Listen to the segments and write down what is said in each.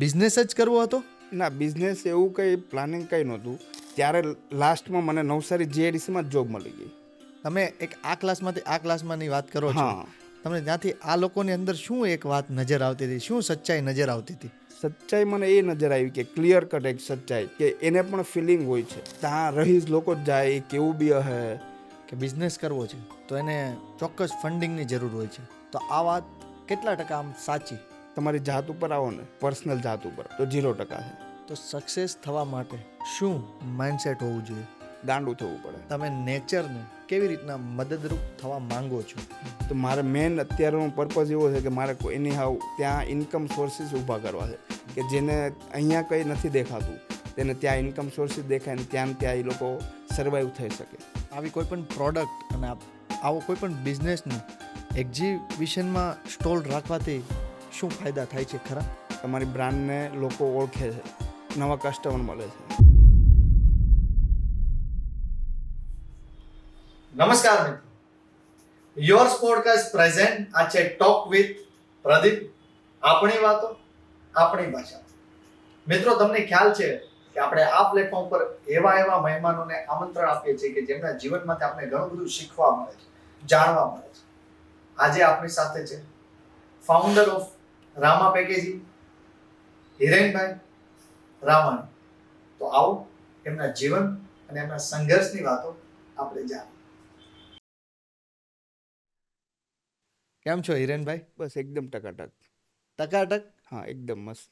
Business જ કરવો હતો? ના, બિઝનેસ એવું કંઈ પ્લાનિંગ કંઈ નહોતું. ત્યારે લાસ્ટમાં મને નવસારી જીઆઈડીસીમાં જ જોબ મળી ગઈ. તમે એક આ ક્લાસમાંથી આ ક્લાસમાંની વાત કરો છો. હા. તમને ત્યાંથી આ લોકોની અંદર શું એક વાત નજર આવતી હતી, શું સચ્ચાઈ નજર આવતી હતી? સચ્ચાઈ મને એ નજર આવી કે ક્લિયર કટ એક સચ્ચાઈ કે એને પણ ફિલિંગ હોય છે. ત્યાં રહીશ લોકો જ જાય એ કેવું બી હે કે બિઝનેસ કરવો છે તો એને ચોક્કસ ફંડિંગની જરૂર હોય છે. તો આ વાત કેટલા ટકા આમ સાચી? તમારી જાત ઉપર આવો ને, પર્સનલ જાત ઉપર, તો 0% છે. તો સક્સેસ થવા માટે શું માઇન્ડસેટ હોવું જોઈએ? ગાંડું થવું પડે. તમે નેચરને કેવી રીતના મદદરૂપ થવા માંગો છો? તો મારે મેન અત્યારનો પર્પઝ એવો છે કે મારે એની હાવ ત્યાં ઇન્કમ સોર્સિસ ઊભા કરવા છે કે જેને અહીંયા કંઈ નથી દેખાતું તેને ત્યાં ઇન્કમ સોર્સિસ દેખાય ને ત્યાં એ લોકો સર્વાઈવ થઈ શકે. આવી કોઈ પણ પ્રોડક્ટ અને આવો કોઈ પણ બિઝનેસનું એક્ઝિબિશનમાં સ્ટોલ રાખવાથી શું ફાયદા થાય છે ખરા? તમારી બ્રાન્ડને લોકો ઓળખે છે, નવા કસ્ટમર મળે છે. નમસ્કાર મિત્રો, યોર્સ પોડકાસ્ટ પ્રેઝન્ટ આ છે ટોક વિથ પ્રદીપ. આપણી વાતો આપણી ભાષા. મિત્રો, તમને ખ્યાલ છે કે આપણે આ પ્લેટફોર્મ પર એવા મહેમાનોને આમંત્રણ આપીએ છીએ કે જેમના જીવનમાંથી આપણે ઘણું બધું શીખવા મળે છે, જાણવા મળે છે. આજે આપણી સાથે છે founder of Rama packaging, Hirenbhai Ramani. તો આવો એમના જીવન અને એમના સંઘર્ષની વાતો આપણે જાણીએ. કેમ છો હિરેનભાઈ? બસ એકદમ ટકાટક. ટકાટક? હા, એકદમ મસ્ત.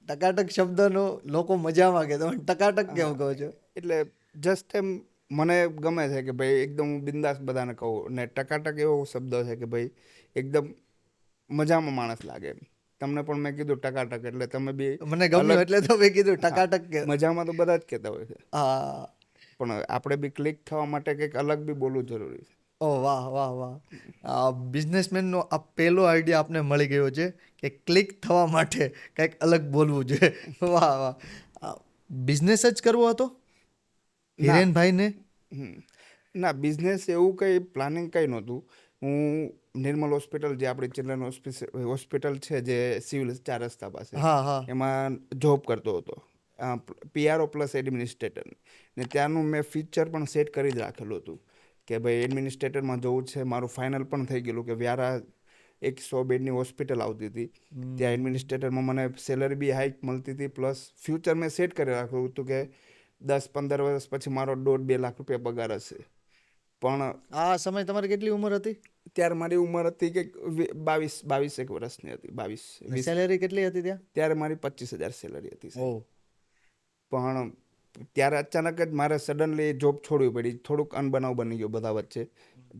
ટકાટક શબ્દનો લોકો મજામાં કે તમે ટકાટક કેમ કહો છો? એટલે જસ્ટ એમ મને ગમે છે કે ભાઈ એકદમ હું બિંદાસ બધાને કહું ને ટકાટક એવો શબ્દ છે કે ભાઈ એકદમ મજામાં માણસ લાગે એમ. તમને પણ મેં કીધું ટકાટક એટલે તમે બી મને ગમ્યું એટલે તો મેં કીધું ટકાટક કે. મજામાં તો બધા જ કહેતા હોય છે, હા. પણ આપણે બી ક્લિક થવા માટે કંઈક અલગ બી બોલવું જરૂરી છે. ઓ વાહ વાહ વાહ. બિઝનેસમેનનો આ પહેલો આઈડિયા આપને મળી ગયો છે કે ક્લિક થવા માટે કંઈક અલગ બોલવું જોઈએ. વાહ વાહ. બિઝનેસ જ કરવો હતો હિરેનભાઈને? ના, બિઝનેસ એવું કંઈ પ્લાનિંગ કંઈ નહોતું. હું નિર્મલ હોસ્પિટલ, જે આપણી ચિલ્ડ્રન હોસ્પિટલ છે જે સિવિલ 4 રસ્તા પાસે, હા હા. એમાં જોબ કરતો હતો, પીઆરઓ પ્લસ એડમિનિસ્ટ્રેટર. ને ત્યાંનું મેં ફીચર પણ સેટ કરી જ રાખેલું હતું કે ભાઈ એડમિનિસ્ટ્રેટરમાં જવું છે. મારું ફાઇનલ પણ થઈ ગયેલું કે વ્યારા 100 બેડની હોસ્પિટલ આવતી હતી, ત્યાં એડમિનિસ્ટ્રેટરમાં મને સેલરી બી હાઈક મળતી હતી, પ્લસ ફ્યુચર મેં સેટ કરી રાખ્યું હતું કે 10-15 વર્ષ પછી મારો 1.5-2 લાખ રૂપિયા પગાર હશે. પણ આ સમય તમારી કેટલી ઉંમર હતી? ત્યારે મારી ઉંમર હતી કે 22 વર્ષની હતી. 22-20. સેલેરી કેટલી હતી ત્યાં? ત્યારે મારી 25,000 સેલરી હતી. ઓહ. પણ ત્યારે અચાનક જ મારે સડનલી જોબ છોડવી પડી. થોડુંક અનબનાવ બની ગયો બધા વચ્ચે.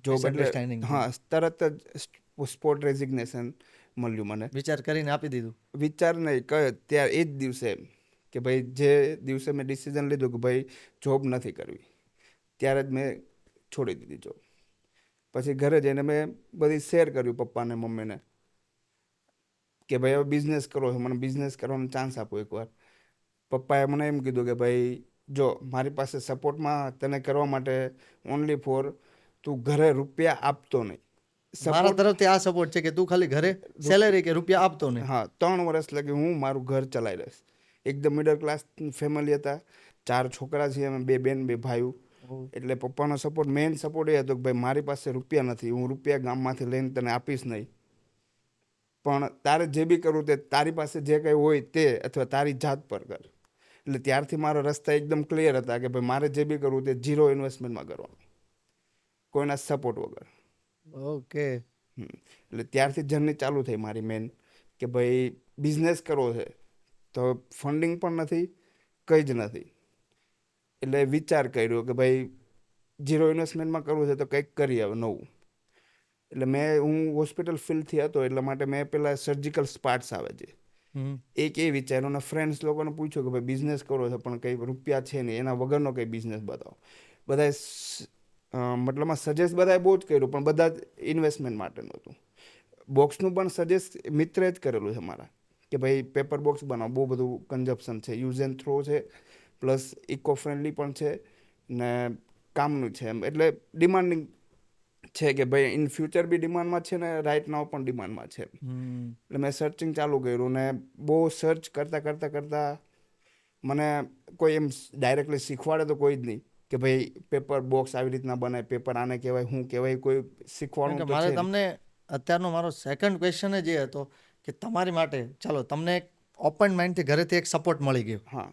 જોબ એટલે હા, તરત જ સ્પોટ રેઝિગ્નેશન મળ્યું મને. વિચાર કરીને આપી દીધું? વિચાર નહીં, ત્યારે એ જ દિવસે કે ભાઈ જે દિવસે મેં ડિસિઝન લીધું કે ભાઈ જોબ નથી કરવી, ત્યારે જ મેં છોડી દીધી જોબ. પછી ઘરે જઈને મેં બધી શેર કર્યું પપ્પાને મમ્મીને કે ભાઈ હવે બિઝનેસ કરો છો, મને બિઝનેસ કરવાનો ચાન્સ આપો એકવાર. પપ્પાએ મને એમ કીધું કે ભાઈ જો મારી પાસે સપોર્ટમાં તને કરવા માટે ઓનલી ફોર તું ઘરે રૂપિયા આપતો નહીં. મારા તરફથી આ સપોર્ટ છે કે તું ખાલી ઘરે સેલેરી કે રૂપિયા આપતો નહીં. હા, 3 વર્ષ લગી હું મારું ઘર ચલાવી લઈશ. એકદમ મિડલ ક્લાસ ફેમિલી હતા, 4 છોકરા છીએ અમે, 2 બેન 2 ભાઈઓ. એટલે પપ્પાનો સપોર્ટ, મેઇન સપોર્ટ એ હતો કે ભાઈ મારી પાસે રૂપિયા નથી, હું રૂપિયા ગામમાંથી લઈને તને આપીશ નહીં, પણ તારે જે બી કરવું તે તારી પાસે જે કંઈ હોય તે અથવા તારી જાત પર કર. એટલે ત્યારથી મારા રસ્તા એકદમ ક્લિયર હતા કે ભાઈ મારે જે બી કરવું તે 0 ઇન્વેસ્ટમેન્ટમાં કરવાનું, કોઈના સપોર્ટ વગર. ઓકે. એટલે ત્યારથી જર્ની ચાલુ થઈ મારી મેન કે ભાઈ બિઝનેસ કરવો છે તો ફંડિંગ પણ નથી, કંઈ જ નથી. એટલે વિચાર કર્યો કે ભાઈ 0 ઇન્વેસ્ટમેન્ટમાં કરવું છે તો કંઈક કરીએ હવે નવું. એટલે હું હોસ્પિટલ ફિલ્ડથી હતો એટલા માટે મેં પેલા સર્જિકલ સ્પાર્ટ્સ આવે છે એક એ વિચાર્યું, અને ફ્રેન્ડ્સ લોકોને પૂછ્યું કે ભાઈ બિઝનેસ કરો છો પણ કંઈ રૂપિયા છે નહીં, એના વગરનો કંઈ બિઝનેસ બતાવો. બધાએ મતલબમાં સજેસ્ટ બધાએ બહુ જ કર્યું, પણ બધા જ ઇન્વેસ્ટમેન્ટ માટે નહોતું. બોક્સનું પણ સજેસ્ટ મિત્રે જ કરેલું છે મારા કે ભાઈ પેપર બોક્સ બનાવો, બહુ બધું કન્ઝપ્શન છે, યુઝ એન્ડ થ્રો છે, પ્લસ ઇકો ફ્રેન્ડલી પણ છે ને કામનું છે એમ, એટલે ડિમાન્ડિંગ છે કે ભાઈ ઇન ફ્યુચર બી ડિમાન્ડમાં છે ને રાઇટ નાવ પણ ડિમાન્ડમાં છે. એટલે મેં સર્ચિંગ ચાલુ કર્યું ને બહુ સર્ચ કરતાં મને કોઈ એમ ડાયરેક્ટલી શીખવાડે તો કોઈ જ નહીં કે ભાઈ પેપર બોક્સ આવી રીતના બને, પેપર આને કહેવાય, શું કહેવાય, કોઈ કેમ શીખવાનું કે તો મારે છે નહીં. તમને અત્યારનો મારો સેકન્ડ ક્વેશ્ચન જ એ હતો કે તમારી માટે ચાલો તમને એક ઓપન માઇન્ડથી ઘરેથી એક સપોર્ટ મળી ગયો હા.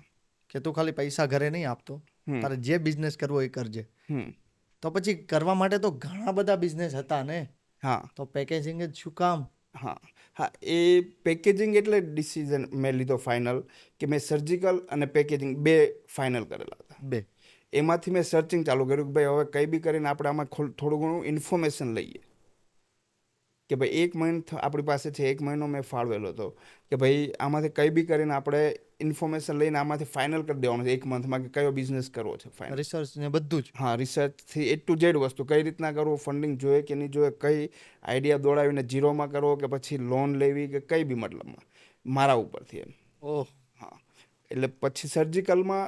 કે તું ખાલી પૈસા ઘરે નહીં આપતો, હમ. તારે જે બિઝનેસ કરવો એ કરજે. હમ. તો પછી કરવા માટે તો ઘણા બધા બિઝનેસ હતા ને, હા. તો પેકેજિંગ જ શું કામ? હા એ પેકેજિંગ એટલે ડિસિઝન મેં લીધો ફાઇનલ કે મેં સર્જિકલ અને પેકેજિંગ બે ફાઇનલ કરેલા હતા. બે એમાંથી મેં સર્ચિંગ ચાલુ કર્યું કે ભાઈ હવે કંઈ બી કરીને આપણે આમાં થોડું ઘણું ઇન્ફોર્મેશન લઈએ કે ભાઈ 1 મહિનો આપણી પાસે છે, 1 મહિનો મેં ફાળવેલો હતો કે ભાઈ આમાંથી કંઈ બી કરીને આપણે ઇન્ફોર્મેશન લઈને આમાંથી ફાઇનલ કરી દેવાનું છે 1 મંથમાં કે કયો બિઝનેસ કરવો છે ફાઇનલ. રિસર્ચ ને બધું જ. હા, રિસર્ચથી A to Z વસ્તુ કઈ રીતના કરવું, ફંડિંગ જોઈએ કે નહીં જોઈએ, કઈ આઈડિયા દોડાવીને ઝીરોમાં કરવો કે પછી લોન લેવી કે કઈ બી મતલબમાં મારા ઉપરથી એમ. ઓહ, હા, એટલે પછી સર્જિકલમાં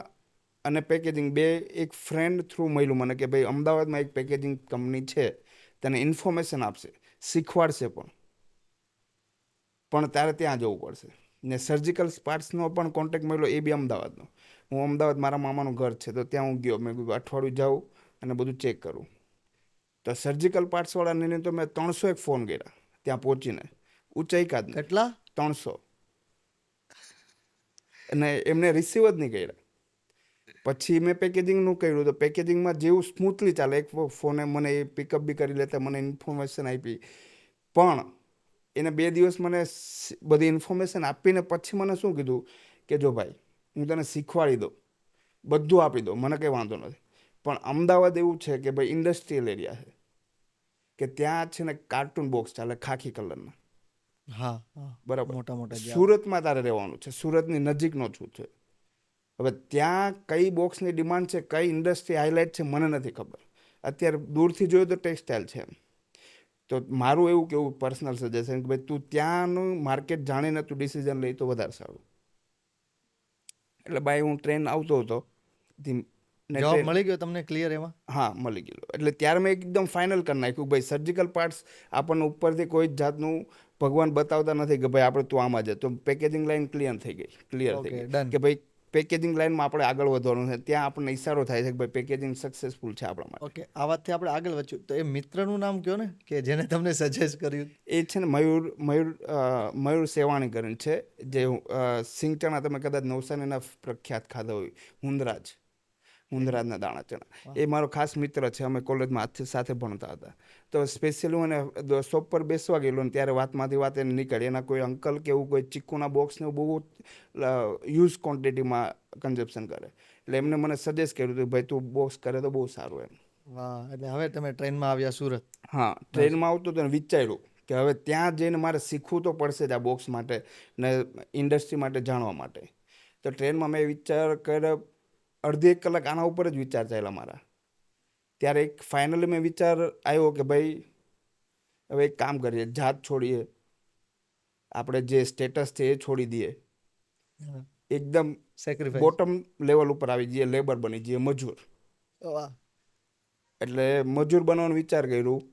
અને પેકેજિંગ બે એક ફ્રેન્ડ થ્રુ મળ્યું મને કે ભાઈ અમદાવાદમાં એક પેકેજિંગ કંપની છે, તને ઇન્ફોર્મેશન આપશે, શીખવાડશે પણ તારે ત્યાં જવું પડશે. ને સર્જિકલ પાર્ટ્સનો પણ કોન્ટેક્ટ મળ્યો, એ બી અમદાવાદનો. હું અમદાવાદ મારા મામાનું ઘર છે તો ત્યાં હું ગયો, મેં કીધું અઠવાડિયું જાઉં અને બધું ચેક કરું. તો સર્જિકલ પાર્ટ્સવાળાને તો મેં 301 ફોન કર્યા ત્યાં પહોંચીને, ઊંચાઈ જ કેટલા? 300, અને એમને રિસીવ જ નહીં કર્યા. પછી મેં પેકેજિંગનું કર્યું તો પેકેજિંગમાં જેવું સ્મૂથલી ચાલે, એક ફોને મને એ પિકઅપ બી કરી લેતા, મને ઇન્ફોર્મેશન આપી, પણ એને 2 દિવસ મને બધી ઇન્ફોર્મેશન આપીને પછી મને શું કીધું કે જો ભાઈ હું તને શીખવાડી દઉં, બધું આપી દઉં, મને કંઈ વાંધો નથી, પણ અમદાવાદ એવું છે કે ભાઈ ઇન્ડસ્ટ્રીયલ એરિયા છે કે ત્યાં છે ને કાર્ટૂન બોક્સ ચાલે ખાખી કલરના. હા હા, બરાબર. મોટા મોટા જે આવે. સુરતમાં તારે રહેવાનું છે, સુરતની નજીકનો છું છે. હવે ત્યાં કઈ બોક્સની ડિમાન્ડ છે, કઈ ઇન્ડસ્ટ્રી હાઇલાઇટ છે મને નથી ખબર. અત્યારે દૂરથી જોયું તો ટેક્સટાઇલ છે એમ. તો મારું એવું કેવું પર્સનલ સજેશન કે ભાઈ તું ત્યાંનું માર્કેટ જાણીને તું ડિસિઝન લઈ તો વધારે સારું. એટલે ભાઈ હું ટ્રેન આવતો હતો જવાબ મળી ગયો તમને ક્લિયર એમાં? હા, મળી ગયેલો. એટલે ત્યારે મેં એકદમ ફાઇનલ કરી નાખ્યું ભાઈ સર્જિકલ પાર્ટ્સ આપણને ઉપરથી કોઈ જ જાતનું ભગવાન બતાવતા નથી કે ભાઈ આપણે તું આમાં જ. તો પેકેજિંગ લાઈન ક્લિયર થઈ ગઈ Okay, done. કે ભાઈ પેકેજિંગ લાઈનમાં આપણે આગળ વધવાનું છે. ત્યાં આપણને ઈશારો થાય છે કે ભાઈ પેકેજિંગ સક્સેસફુલ છે આપણા માટે. ઓકે, આ વાતથી આપણે આગળ વધ્યું તો એ મિત્રનું નામ કયો ને કે જેને તમને સજેસ્ટ કર્યું? એ છે ને મયુર સેવાણી કરીને છે, જે સિંગચણા તમે કદાચ નવસારીના પ્રખ્યાત ખાધા હોય, હુંદરાજના દાણા ચણા. એ મારો ખાસ મિત્ર છે, અમે કોલેજમાં સાથે ભણતા હતા. તો સ્પેશિયલી હું એને શોપ પર બેસવા ગયેલો ને ત્યારે વાતમાંથી વાત એને નીકળી, એના કોઈ અંકલ કે એવું કોઈ ચીકુના બોક્સને બહુ યુઝ ક્વોન્ટિટીમાં કન્ઝપ્શન કરે, એટલે એમને મને સજેસ્ટ કર્યું હતું ભાઈ તું બોક્સ કરે તો બહુ સારું એમ. વાહ, એટલે હવે તમે ટ્રેનમાં આવ્યા સુરત? હા, ટ્રેનમાં આવતો તો વિચાર્યું કે હવે ત્યાં જઈને મારે શીખવું તો પડશે જ આ બોક્સ માટે ને ઇન્ડસ્ટ્રી માટે જાણવા માટે. તો ટ્રેનમાં મેં વિચાર કર્યો, અડધી 1 કલાક આના ઉપર જ વિચાર ચાલ્યા મારા. ત્યારે એક ફાઇનલી મેં વિચાર આવ્યો કે ભાઈ હવે એક કામ કરીએ, જાત છોડીએ, આપણે જે સ્ટેટસ છે એ છોડી દઈએ, એકદમ સેક્રિફાઈસ. બોટમ લેવલ ઉપર આવી જઈએ, લેબર બની જઈએ, મજૂર. વાહ. એટલે મજૂર બનવાનો વિચાર કર્યું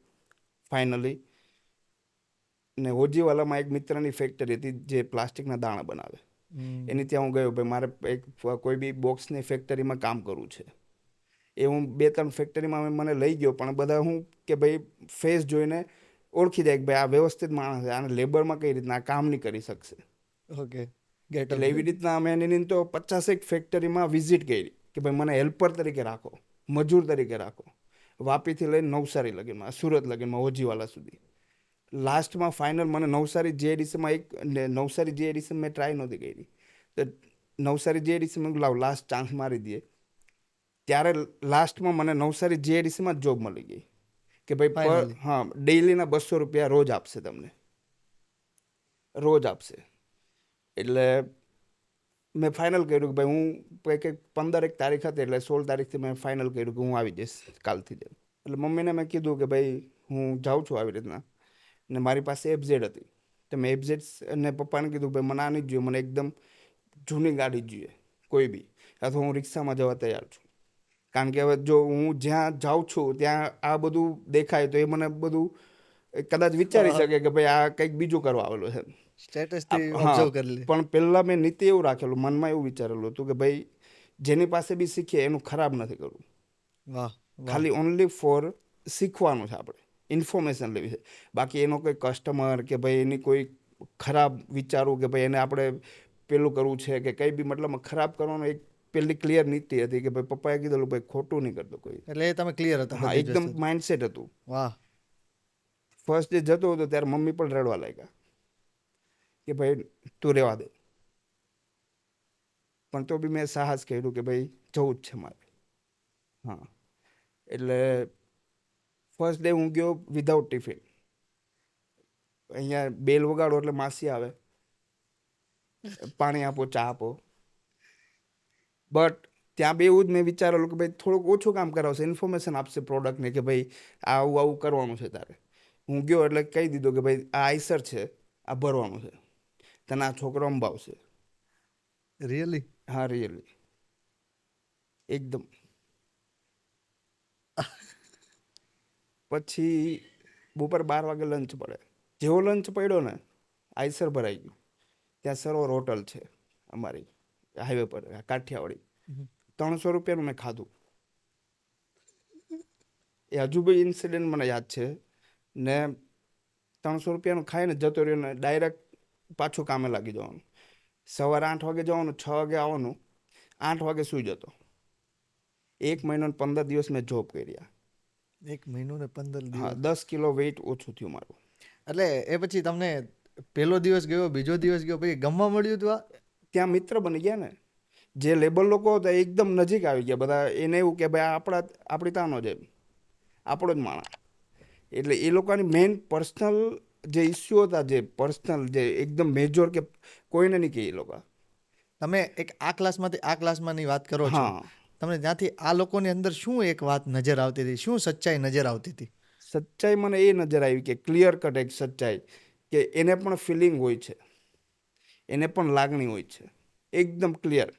ફાઇનલી. ને હોજીવાલામાં એક મિત્રની ફેક્ટરી હતી જે પ્લાસ્ટિકના દાણા બનાવે, એની ત્યાં હું ગયો ભાઈ મારે એક કોઈ બી બોક્સની ફેક્ટરીમાં કામ કરવું છે. એ હું 2-3 ફેક્ટરીમાં મને લઈ ગયો, પણ બધા હું કે ભાઈ ફેસ જોઈને ઓળખી જાય કે ભાઈ આ વ્યવસ્થિત માણસ છે, આને લેબરમાં કઈ રીતના કામ નહીં કરી શકશે. ઓકે, ગેટ એટલે એવી રીતના અમે એની તો 50 ફેક્ટરીમાં વિઝિટ કરી કે ભાઈ મને હેલ્પર તરીકે રાખો, મજૂર તરીકે રાખો, વાપીથી લઈને નવસારી લગીનમાં, સુરત લગીનમાં, હોજીવાલા સુધી. લાસ્ટમાં ફાઇનલ મને નવસારી નવસારી જીઆઈડીસી મેં ટ્રાય નહોતી કરી, તો નવસારી જીઆઈડીસી મેં લાવ લાસ્ટ ચાન્સ મારી દઈએ. ત્યારે લાસ્ટમાં મને નવસારી જીઆઈડીસીમાં જ જોબ મળી ગઈ કે ભાઈ Finally. હા, ડેઈલીના 200 રૂપિયા રોજ આપશે તમને, રોજ આપશે. એટલે મેં ફાઇનલ કર્યું કે ભાઈ હું કંઈક 15 તારીખ હતી એટલે 16 તારીખથી મેં ફાઇનલ કર્યું કે હું આવી જઈશ કાલથી જ. એટલે મમ્મીને મેં કીધું કે ભાઈ હું જાઉં છું આવી રીતના, ને મારી પાસે એફઝેડ હતી. તો મેં એફઝેડ અને પપ્પાને કીધું ભાઈ મને આ નહીં જોઈએ, મને એકદમ જૂની ગાડી જોઈએ કોઈ બી, અથવા હું રિક્ષામાં જવા તૈયાર છું. કારણ કે હવે જો હું જ્યાં જાઉં છું ત્યાં આ બધું દેખાય તો એ મને બધું કદાચ વિચારી શકે કે ભાઈ આ કંઈક બીજું કરવા આવેલો છે. સ્ટેટસથી હા, ઓબ્ઝર્વ કરી લે. પણ પહેલાં મેં નીતિ એવું રાખેલું, મનમાં એવું વિચારેલું હતું કે ભાઈ જેની પાસે બી શીખીએ એનું ખરાબ નથી કરવું. વાહ વાહ. ખાલી ઓનલી ફોર શીખવાનું છે, આપણે ઇન્ફોર્મેશન લેવી છે. બાકી એનો કોઈ કસ્ટમર કે ભાઈ એની કોઈ ખરાબ વિચારવું કે ભાઈ એને આપણે પેલું કરવું છે કે કંઈ બી મતલબ ખરાબ કરવાનો એક પેલી ક્લિયર નીતિ હતી કે ભાઈ પપ્પાએ કીધેલું ભાઈ ખોટું નહીં કરતો કોઈ. એટલે એ તમે ક્લિયર હતા હા, બધી જ એકદમ વસ્તુ. માઇન્ડસેટ હતું. વાહ. ફર્સ્ટ ડે જતો હતો ત્યારે મમ્મી પણ રડવા લાગ્યા કે ભાઈ તું રહેવા દે, પણ તો બી મેં સાહસ કર્યું કે ભાઈ જવું જ છે મારે. હા, એટલે ફર્સ્ટ ડે હું ગયો વિધાઉટ ટિફિન. અહીંયા બેલ વગાડો એટલે માસી આવે, પાણી આપો, ચા આપો. બટ ત્યાં બી એવું જ મેં વિચારેલું કે ભાઈ થોડુંક ઓછું કામ કરાવશે, ઇન્ફોર્મેશન આપશે પ્રોડક્ટને કે ભાઈ આવું આવું કરવાનું છે તારે. હું ગયો એટલે કહી દીધું કે ભાઈ આ આઈસર છે, આ ભરવાનું છે, તને આ છોકરો અંબાવશે. રિયલી? હા, રિયલી, એકદમ. પછી બપોર 12 વાગે લંચ પડે. જેવો લંચ પડ્યો ને આઈસર ભરાઈ ગયું. ત્યાં સરોવર હોટલ છે અમારી હાઈવે પર, કાઠિયાવાડી. 300 રૂપિયાનું મેં ખાધું. એ હજુ બી ઇન્સિડન્ટ મને યાદ છે. ને 300 રૂપિયાનું ખાઈને જતો રહ્યો ને ડાયરેક્ટ પાછું કામે લાગી જવાનું. સવારે 8 વાગે જવાનું, 6 વાગે આવવાનું, 8 વાગે સૂઈ જતો. 1 મહિનો ને 15 દિવસ મેં જોબ કર્યા. 1 મહિનો ને 15 હા, દિવસ. 10 કિલો વેઇટ ઓછું થયું મારું. એટલે એ પછી તમને પહેલો દિવસ ગયો, બીજો દિવસ ગયો, પછી ગમવા મળ્યું હતું આ? ત્યાં મિત્ર બની ગયા ને. જે લેબર લોકો હતા એકદમ નજીક આવી ગયા બધા. એને એવું કે ભાઈ આપણી તાનો છે, આપણો જ માણસ. એટલે એ લોકોની મેઇન પર્સનલ જે ઇસ્યુ હતા, જે પર્સનલ જે એકદમ મેજર કે કોઈને નહીં કહે એ લોકો. તમે એક આ ક્લાસમાંથી આ ક્લાસમાંની વાત કરો છો, હા, તમને ત્યાંથી આ લોકોની અંદર શું એક વાત નજર આવતી હતી, શું સચ્ચાઈ નજર આવતી હતી? સચ્ચાઈ મને એ નજર આવી કે ક્લિયર કટ એક સચ્ચાઈ કે એને પણ ફિલિંગ હોય છે, એને પણ લાગણી હોય છે, એકદમ ક્લિયર.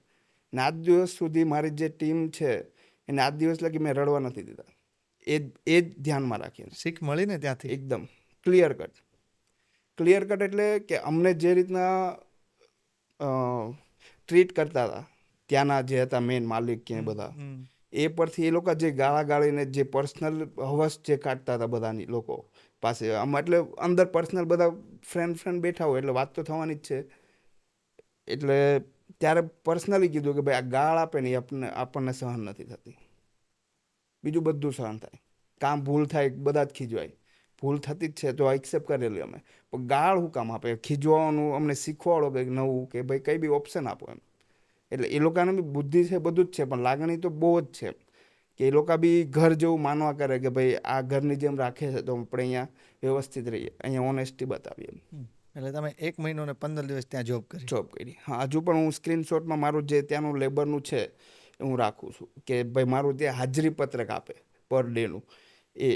ને આજ દિવસ સુધી મારી જે ટીમ છે એને આજ દિવસ લગી મેં રડવા નથી દીધા. એ જ ધ્યાનમાં રાખીને શીખ મળી ને ત્યાંથી? એકદમ ક્લિયર કટ. ક્લિયર કટ એટલે કે અમને જે રીતના ટ્રીટ કરતા હતા ત્યાંના જે હતા મેન માલિક કે બધા, એ પરથી એ લોકો જે ગાળા ગાળીને જે પર્સનલ હવસ જે કાઢતા હતા બધાની લોકો પાસે, આમ એટલે અંદર પર્સનલ બધા ફ્રેન્ડ બેઠા હોય એટલે વાત તો થવાની જ છે. એટલે ત્યારે પર્સનલી કીધું કે ભાઈ આ ગાળ આપે ને એ આપણને સહન નથી થતી. બીજું બધું સહન થાય, કામ ભૂલ થાય બધા જ ખીજવાય, ભૂલ થતી જ છે તો એક્સેપ્ટ કરેલી અમે. પણ ગાળ હું કામ આપે? ખીજવાનું અમને શીખવાડો કંઈક નવું કે ભાઈ કંઈ બી ઓપ્શન આપો એમ. એટલે એ લોકોને બી બુદ્ધિ છે, બધું જ છે, પણ લાગણી તો બહુ જ છે કે એ લોકો બી ઘર જેવું માનવા કરે કે ભાઈ આ ઘરની જેમ રાખે છે તો આપણે અહીંયા વ્યવસ્થિત રહીએ, અહીંયા ઓનેસ્ટી બતાવીએ. એટલે તમે 1 મહિનો ને 15 દિવસ ત્યાં જોબ કરી? જોબ કરી. હા, હજુ પણ હું સ્ક્રીનશોટમાં મારું જે ત્યાંનું લેબરનું છે એ હું રાખું છું કે ભાઈ મારું ત્યાં હાજરી પત્રક આપે પર ડેનું. એ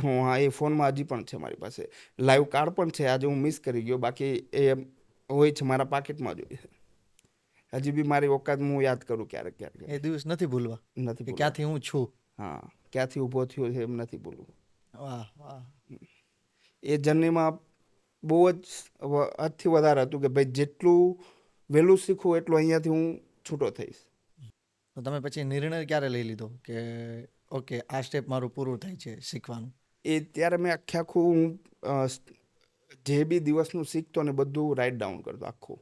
હું હા, એ ફોનમાં હજી પણ છે મારી પાસે. લાઈવ કાર્ડ પણ છે, આજે હું મિસ કરી ગયો, બાકી એ હોય છે મારા પાકેટમાં જ હોય છે. હજી બી મારી ઓકાત હું યાદ કરું ક્યારેક ક્યારેક. એ દિવસ નથી ભૂલવા નથી કે ભૂલવા. ક્યાંથી હું છું? હા, ક્યાંથી ઊભો થયો છે એમ નથી ભૂલવું. વાહ વાહ. એ જર્નીમાં બહુ જ હદથી વધારે હતું કે ભાઈ જેટલું વહેલું શીખવું એટલું અહીંયાથી હું છૂટો થઈશ. તો તમે પછી નિર્ણય ક્યારે લઈ લીધો કે ઓકે આ સ્ટેપ મારું પૂરું થાય છે શીખવાનું? એ ત્યારે મેં આખું હું જે બી દિવસનું શીખતો ને બધું રાઇટ ડાઉન કરતો આખું.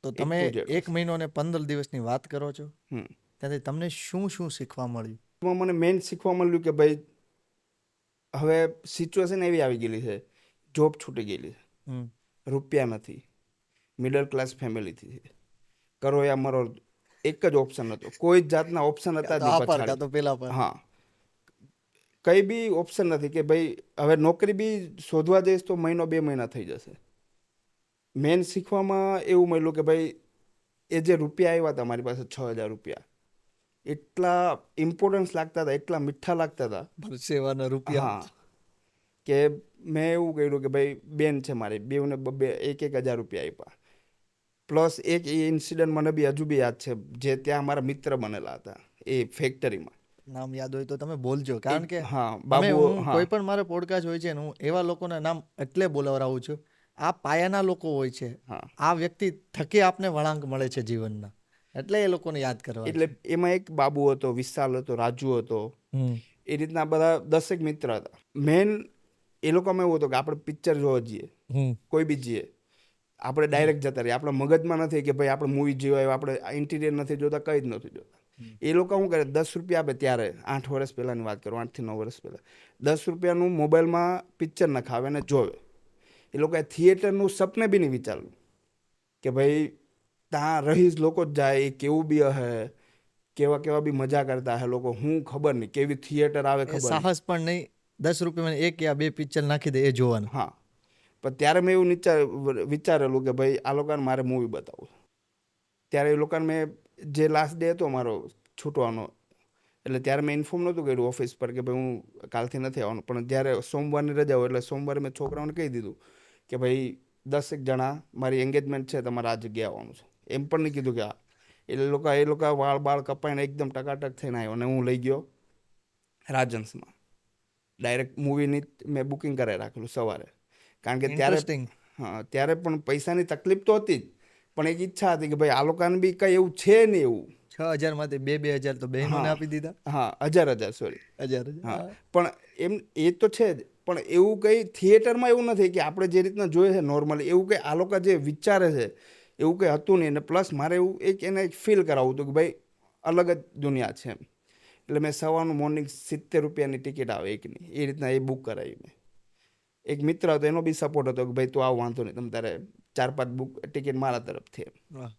તો તમે A to Z 1 મહિનો ને 15 દિવસની વાત કરો છો, હમ. ત્યાંથી તમને શું શું શીખવા મળ્યું? એમાં મને મેઇન શીખવા મળ્યું કે ભાઈ હવે સિચ્યુએશન એવી આવી ગયેલી છે, જોબ છૂટી ગયેલી છે, રૂપિયા નથી, મિડલ ક્લાસ ફેમિલીથી છે, કરો યા મરો, એક જ ઓપ્શન હતો, કોઈ જ જાતના ઓપ્શન હતા જ નહીં પછાડી. તો પેલા પર. હા, કંઈ બી ઓપ્શન નથી કે ભાઈ હવે નોકરી બી શોધવા જઈશ તો મહિનો 2 મહિના થઈ જશે. મેન શીખવામાં એવું મળ્યું કે ભાઈ એ જે રૂપિયા આવ્યા હતા મારી પાસે 6,000 રૂપિયા, એટલા ઇમ્પોર્ટન્સ લાગતા હતા, એટલા મીઠા લાગતા હતા. સેવાના રૂપિયા. હા, કે મેં એવું કર્યું કે ભાઈ બેન છે મારી, બેઉને 1,000 રૂપિયા આપ્યા. પ્લસ એક એ ઇન્સિડન્ટ મને બી હજુ બી યાદ છે, જે ત્યાં મારા મિત્ર બનેલા હતા એ ફેક્ટરીમાં. નામ યાદ હોય તો તમે બોલજો, કારણ કે હા અમે બાબુ હું હા કોઈ પણ મારે પોડકાસ્ટ હોય છે ને હું એવા લોકોના નામ એટલે બોલાવરાવું છું. આ પાયાના લોકો હોય છે. હા આ વ્યક્તિ થકી આપને વળાંક મળે છે જીવનના, એટલે એ લોકોને યાદ કરવા એટલે છે. એમાં એક બાબુ હતો, વિશાલ હતો, રાજુ હતો, હમ એ રીતના બધા 10 મિત્ર હતા. મેન એ લોકોમાં એવું હતું કે આપણે પિક્ચર જોવા જઈએ, હમ કોઈ બી જઈએ, આપણે ડાયરેક્ટ જતા રહીએ. આપણા મગજમાં નથી કે ભાઈ આપણે મૂવી જોવા, આપણે ઇન્ટિરિયર નથી જોતા, કંઈ જ નથી જોતા. એ લોકો શું કરે, 10 રૂપિયા આપે, ત્યારે 8 વર્ષ પહેલાંની વાત કરું, 8 થી 9 વર્ષ પહેલાં, 10 રૂપિયાનું મોબાઈલમાં પિક્ચર નખાવે અને જોવે. એ લોકોએ થિયેટરનું સપને બી નહીં વિચાર્યું કે ભાઈ ત્યાં રહીશ લોકો જ જાય, એ કેવું બી હે, કેવા કેવા બી મજા કરતા હે લોકો, હું ખબર નહીં કેવી થિયેટર આવે, એ ખબર નહીં. સાહસ પણ નહીં 10 રૂપિયામાં 1 યા 2 પિક્ચર નાખી દે એ જોવાનું. હા, પણ ત્યારે મેં એવું વિચારેલું કે ભાઈ આ લોકોને મારે મૂવી બતાવવું. ત્યારે એ લોકોને મેં, જે લાસ્ટ ડે હતો મારો છૂટવાનો, એટલે ત્યારે મેં ઇન્ફોર્મ નહોતું કર્યું ઓફિસ પર કે ભાઈ હું કાલથી નથી આવવાનું. પણ જ્યારે સોમવારની રજા હોય એટલે સોમવારે મેં છોકરાઓને કહી દીધું કે ભાઈ 10 જણા મારી એન્ગેજમેન્ટ છે, તમારે આ જગ્યાએ આવવાનું છે. એમ પણ નહીં કીધું કે આ, એટલે એ લોકો વાળ બાળ કપાઈને એકદમ ટકાટક થઈને આવ્યો અને હું લઈ ગયો રાજન્સમાં. ડાયરેક્ટ મૂવીની મેં બુકિંગ કરાવી રાખેલું સવારે, કારણ કે ત્યારે ઇન્ટરેસ્ટિંગ. હા ત્યારે પણ પૈસાની તકલીફ તો હતી જ, પણ એક ઈચ્છા હતી કે ભાઈ આ લોકોને બી કંઈ એવું છે નહીં એવું. 6,000માંથી 2,000 તો બહેનોને હા આપી દીધા. હા, 1000 સોરી. 1,000. હા, પણ એમ એ તો છે જ, પણ એવું કંઈ થિયેટરમાં એવું નથી કે આપણે જે રીતના જોઈએ છે નોર્મલી, એવું કંઈ આ લોકો જે વિચારે છે એવું કંઈ હતું નહીં. અને પ્લસ મારે એવું એને ફીલ કરાવવું હતું કે ભાઈ અલગ જ દુનિયા છે એમ. એટલે મેં સવારનું મોર્નિંગ 70 રૂપિયાની ટિકિટ આવે એકની, એ રીતના એ બુક કરાવી મેં. એક મિત્ર હતો, એનો બી સપોર્ટ હતો કે ભાઈ તું આવ, વાંધો નહીં, તમે તારે 4-5 બુક ટિકિટ મારા તરફથી એમ. વાહ.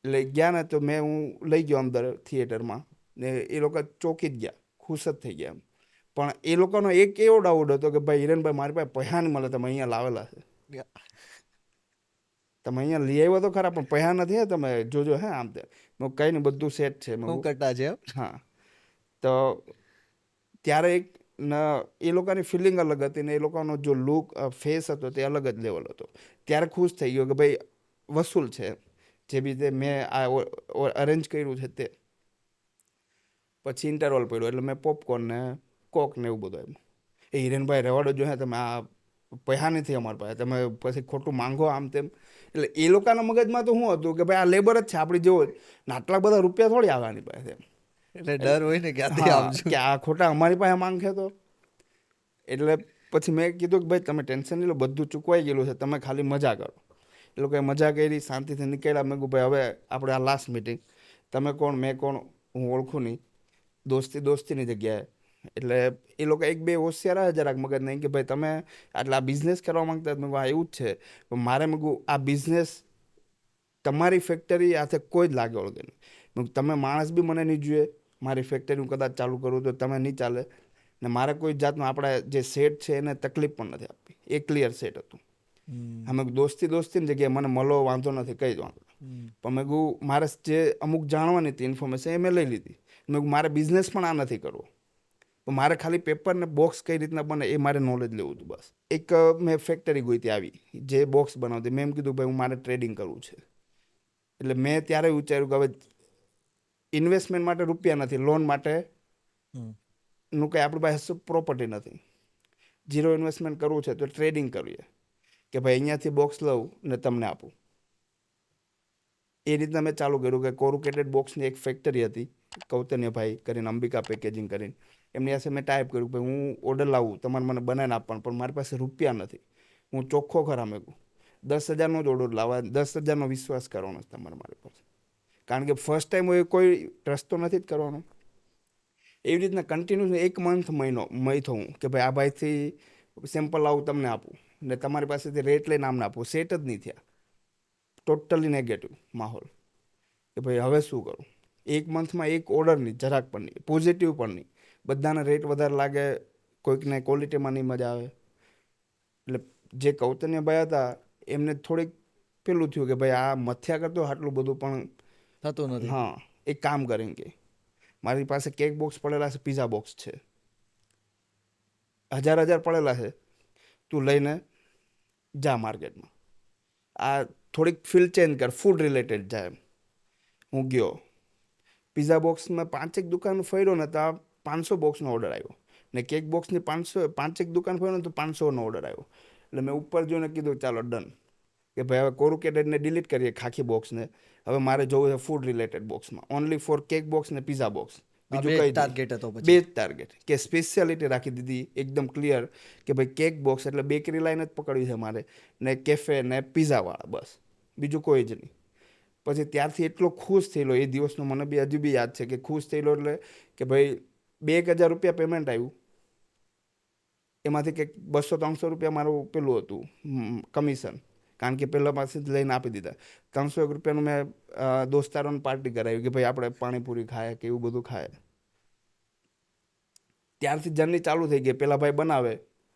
એટલે ગયા ને તો મેં, હું લઈ ગયો અંદર થિયેટરમાં, ને એ લોકો ચોકી જ ગયા, ખુશ જ થઈ ગયા એમ. પણ એ લોકોનો એક એવો ડાઉટ હતો કે ભાઈ હિરેનભાઈ મારી પાસે પૈસા નહીં મળે, તમે અહીંયા લાવેલા છે, તમે અહીંયા લઈ આવ્યો તો ખરા પણ પૈસા નથી હે, તમે જોજો હે આમ તે. મેં કંઈ નહીં, બધું સેટ છે. હું કટા છે એમ? હા. તો ત્યારે એક એ લોકોની ફિલિંગ અલગ હતી ને એ લોકોનો જો લુક ફેસ હતો તે અલગ જ લેવલ હતો. ત્યારે ખુશ થઈ ગયો કે ભાઈ વસૂલ છે, જે બી તે મેં આ અરેન્જ કર્યું છે તે. પછી ઇન્ટરવલ પડ્યો એટલે મેં પોપકોર્ન ને કોક ને એવું બધું એમ. એ હિરેનભાઈ રેવાડો જો હે, તમે આ પૈસા નથી અમારી પાસે, તમે પછી ખોટું માંગો આમ તેમ. એટલે એ લોકોના મગજમાં તો શું હતું કે ભાઈ આ લેબર જ છે આપણી જેવો જ, ને આટલા બધા રૂપિયા થોડી આવવાની પાસે એમ. એટલે ડર હોય ને ક્યાંથી હા, આવજો. કે આ ખોટા અમારી પાસે માંગે તો. એટલે પછી મેં કીધું કે ભાઈ તમે ટેન્શન નહીં લો, બધું ચૂકવાઈ ગયેલું છે, તમે ખાલી મજા કરો. એ લોકોએ મજા કરી, શાંતિથી નીકળ્યા. મેં કહ્યું ભાઈ હવે આપણે આ લાસ્ટ મિટિંગ, તમે કોણ મેં કોણ હું ઓળખું નહીં, દોસ્તીની જગ્યાએ. એટલે એ લોકો એક બે હોશિયાર આવે જરાક મગજ નહીં કે ભાઈ તમે આટલા બિઝનેસ કરવા માંગતા. મેં કહું હા એવું જ છે, પણ મારે મેં કહું આ બિઝનેસ તમારી ફેક્ટરી હાથે કોઈ જ લાગે ઓળગે નહીં. મેં કીધું તમે માણસ બી મને નહીં જોઈએ, મારી ફેક્ટરી હું કદાચ ચાલુ કરું તો તમે નહીં ચાલે, ને મારે કોઈ જાતનું આપણા જે સેટ છે એને તકલીફ પણ નથી આપવી. એ ક્લિયર સેટ હતું. અમે દોસ્તીની જગ્યાએ મને મળો, વાંધો નથી, કંઈ જ વાંધો નહીં. પણ મેં કહું મારે જે અમુક જાણવાની હતી ઇન્ફોર્મેશન એ મેં લઈ લીધી. મેં કહું મારે બિઝનેસ પણ આ નથી કરવો, પણ મારે ખાલી પેપર ને બોક્સ કઈ રીતના બને એ મારે નોલેજ લેવું હતું બસ. એક મેં ફેક્ટરી ગોઈતી આવી જે બોક્સ બનાવતી. મેં એમ કીધું ભાઈ હું મારે ટ્રેડિંગ કરવું છે. એટલે મેં ત્યારે વિચાર્યું કે હવે ઇન્વેસ્ટમેન્ટ માટે રૂપિયા નથી, લોન માટે નું કંઈ આપણી પાસે પ્રોપર્ટી નથી, ઝીરો ઇન્વેસ્ટમેન્ટ કરવું છે તો ટ્રેડિંગ કરીએ કે ભાઈ અહીંયાથી બોક્સ લઉં ને તમને આપું. એ રીતના મેં ચાલુ કર્યું કે કોરુકેટેડ બોક્સની એક ફેક્ટરી હતી, કૌતન્યભાઈ કરીને, અંબિકા પેકેજિંગ કરીને, એમની પાસે મેં ટાઈપ કર્યું કે હું ઓર્ડર લાવું, તમારે મને બનાવીને આપવાનું, પણ મારી પાસે રૂપિયા નથી. હું ચોખ્ખો ખરા મેં કહું 10,000નો જ ઓર્ડર લાવવા, 10,000નો વિશ્વાસ કરવાનો છે તમારે મારી પાસે, કારણ કે ફર્સ્ટ ટાઈમ હોય, કોઈ ટ્રસ્ટ તો નથી જ કરવાનો. એવી રીતના કન્ટિન્યુ 1 મંથ મહિનો હું કે ભાઈ આ ભાઈથી સેમ્પલ લાવું, તમને આપું, ને તમારી પાસેથી રેટ લઈને આમને આપું. સેટ જ નહીં થયા, ટોટલી નેગેટિવ માહોલ કે ભાઈ હવે શું કરું. 1 મંથમાં એક ઓર્ડર નહીં, જરાક પણ નહીં, પોઝિટિવ પણ નહીં. બધાને રેટ વધારે લાગે, કોઈકને ક્વોલિટીમાં નહીં મજા આવે. એટલે જે કૌતન્યભાઈ હતા એમને થોડીક પેલું થયું કે ભાઈ આ મથ્યા કરતો આટલું બધું પણ થતું નથી. હા, એક કામ કરીને કે મારી પાસે કેક બોક્સ પડેલા છે, પીઝા બોક્સ છે, 1000 પડેલા છે, તું લઈને જા માર્કેટમાં, આ થોડીક ફિલ્ડ ચેન્જ કર, ફૂડ રિલેટેડ જાય એમ. હું ગયો, પીઝા બોક્સમાં 5 દુકાન ફર્યો ને તો 500 બોક્સનો ઓર્ડર આવ્યો ને કેક બોક્સની 5 દુકાન ફર્યો ને તો 500નો ઓર્ડર આવ્યો. એટલે મેં ઉપર જોઈને કીધું ચાલો ડન કે ભાઈ હવે કોરુકેટેડને ડિલીટ કરીએ ખાખી બોક્સને. હવે મારે જોવું છે ફૂડ રિલેટેડ બોક્સમાં, ઓનલી ફોર કેક બોક્સ ને પીઝા બોક્સ. બીજું કઈ ટાર્ગેટ હતો બે પછી. જ ટાર્ગેટ કે સ્પેશિયાલિટી રાખી દીધી એકદમ ક્લિયર કે ભાઈ કેક બોક્સ એટલે બેકરી લાઈન જ પકડવી છે મારે, ને કેફે ને પીઝાવાળા, બસ બીજું કોઈ જ નહીં. પછી ત્યારથી એટલો ખુશ થયેલો એ દિવસનો મને બી હજુ બી યાદ છે કે ખુશ થયેલો એટલે કે ભાઈ 2,000 રૂપિયા પેમેન્ટ આવ્યું, એમાંથી કંઈક 200-300 રૂપિયા મારું પેલું હતું કમિશન, કારણ કે પહેલાં પાસેથી લઈને આપી દીધા. 300 રૂપિયાનું મેં દોસ્તારોને પાર્ટી કરાવી કે ભાઈ આપણે પાણીપુરી ખાય કે એવું બધું ખાય. ત્યારથી જર્ની ચાલુ થઈ ગઈ. પેલા ભાઈ બનાવે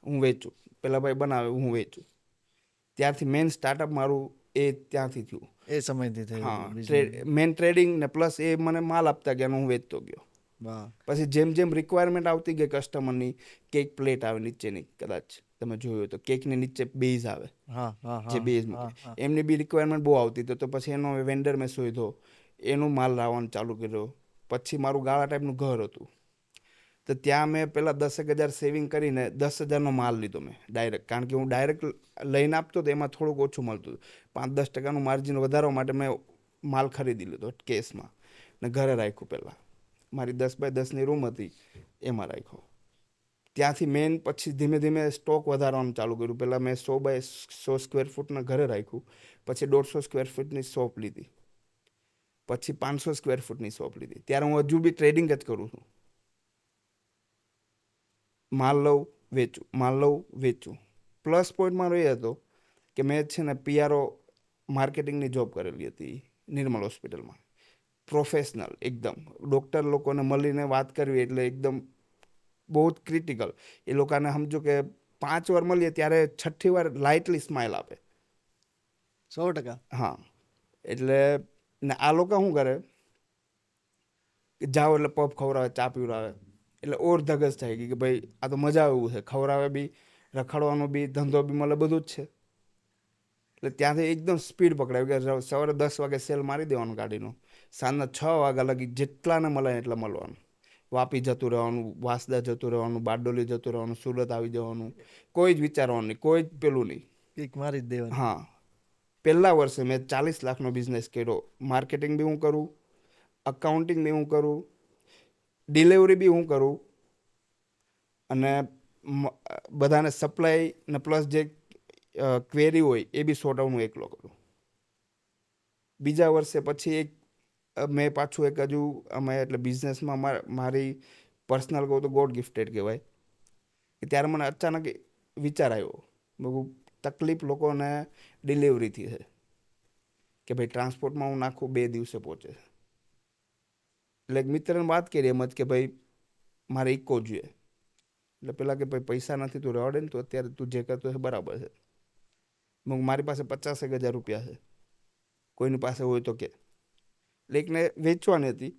હું વેચું, પેલા ભાઈ બનાવે હું વેચું. ત્યારથી મેઇન સ્ટાર્ટઅપ મારું એ ત્યાંથી થયું. એ સમયથી થયું. હા, મેઇન ટ્રેડિંગ ને પ્લસ એ મને માલ આપતા ગયા અને હું વેચતો ગયો. વાહ. પછી જેમ જેમ રિક્વાયરમેન્ટ આવતી ગઈ કસ્ટમરની, કેક પ્લેટ આવે નીચેની, કદાચ તમે જોયું હોય તો કેકની નીચે બેઝ આવે, હા હા જે બેઝ મૂકે, એમની બી રિક્વાયરમેન્ટ બહુ આવતી તો પછી એનો વેન્ડર મેં શોધ્યો, એનું માલ લાવવાનું ચાલુ કર્યો. પછી મારું ગાળા ટાઈપનું ઘર હતું તો ત્યાં મેં પહેલાં 10,000 સેવિંગ કરીને 10,000નો માલ લીધો મેં ડાયરેક્ટ, કારણ કે હું ડાયરેક્ટ લઈને આપતો તો એમાં થોડુંક ઓછું મળતું. 5-10% માર્જિન વધારવા માટે મેં માલ ખરીદી લીધો કેસમાં ને ઘરે રાખ્યું. પહેલાં મારી 10x10ની રૂમ હતી એમાં રાખ્યો. ત્યાંથી મેઇન પછી ધીમે ધીમે સ્ટોક વધારવાનું ચાલુ કર્યું. પહેલાં મેં 100x100 સ્ક્વેર ફૂટના ઘરે રાખ્યું, પછી 150 સ્ક્વેર ફૂટની શોપ લીધી, પછી 500 સ્ક્વેર ફૂટની શોપ લીધી. ત્યારે હું હજુ બી ટ્રેડિંગ જ કરું છું. માલ લઉં વેચું, માલ લઉં વેચું. પ્લસ પોઈન્ટ મારો એ હતો કે મેં છે ને PRO માર્કેટિંગની જોબ કરેલી હતી નિર્મલ હોસ્પિટલમાં. પ્રોફેશનલ એકદમ, ડૉક્ટર લોકોને મળીને વાત કરવી એટલે એકદમ બહુ જ ક્રિટિકલ. એ લોકોને સમજો કે 5 વાર મળીએ ત્યારે 6ઠ્ઠી વાર લાઇટલી સ્માઇલ આપે. 100%. હા, એટલે ને આ લોકો શું કરે કે જાઓ એટલે પફ ખવડાવે, ચા પીવડાવે, એટલે ઓર ધગસ થાય કે ભાઈ આ તો મજા આવે એવું છે, ખવડાવે બી, રખડવાનો બી, ધંધો બી મળે, બધું જ છે. એટલે ત્યાંથી એકદમ સ્પીડ પકડાવી કે સવારે 10 વાગે સેલ મારી દેવાનો ગાડીનો, સાંજના 6 વાગ્યા લગી જેટલાને મળે એટલા મળવાનું. વાપી જતું રહેવાનું, વાસદા જતું રહેવાનું, બારડોલી જતું રહેવાનું, સુરત આવી જવાનું, કોઈ જ વિચારવાનું નહીં, કોઈ જ પેલું નહીં. કિક મારી જ દેવાની. હા, પહેલા વર્ષે મેં 40 લાખનો બિઝનેસ કર્યો. માર્કેટિંગ બી હું કરું, અકાઉન્ટિંગ બી હું કરું, ડિલિવરી બી હું કરું, અને બધાને સપ્લાય ને પ્લસ જે ક્વેરી હોય એ બી સોર્ટ આઉટ હું એકલો કરું. બીજા વર્ષે પછી મેં પાછું એક હજુ અમે એટલે બિઝનેસમાં મારી પર્સનલ કહું તો ગોડ ગિફ્ટેડ કહેવાય કે ત્યારે મને અચાનક વિચાર આવ્યો, બહુ તકલીફ લોકોને ડિલિવરીથી છે કે ભાઈ ટ્રાન્સપોર્ટમાં હું નાખું 2 દિવસે પહોંચે. એટલે એક મિત્રને વાત કરી એમ જ કે ભાઈ મારે ઇકો જોઈએ. એટલે પેલા કે ભાઈ પૈસા નથી, તું રહેવા દે ને, તો અત્યારે તું જે કરતો છે બરાબર છે. મારી પાસે 50,000 રૂપિયા છે, કોઈની પાસે હોય તો કે. એટલે એકને વેચવાની હતી,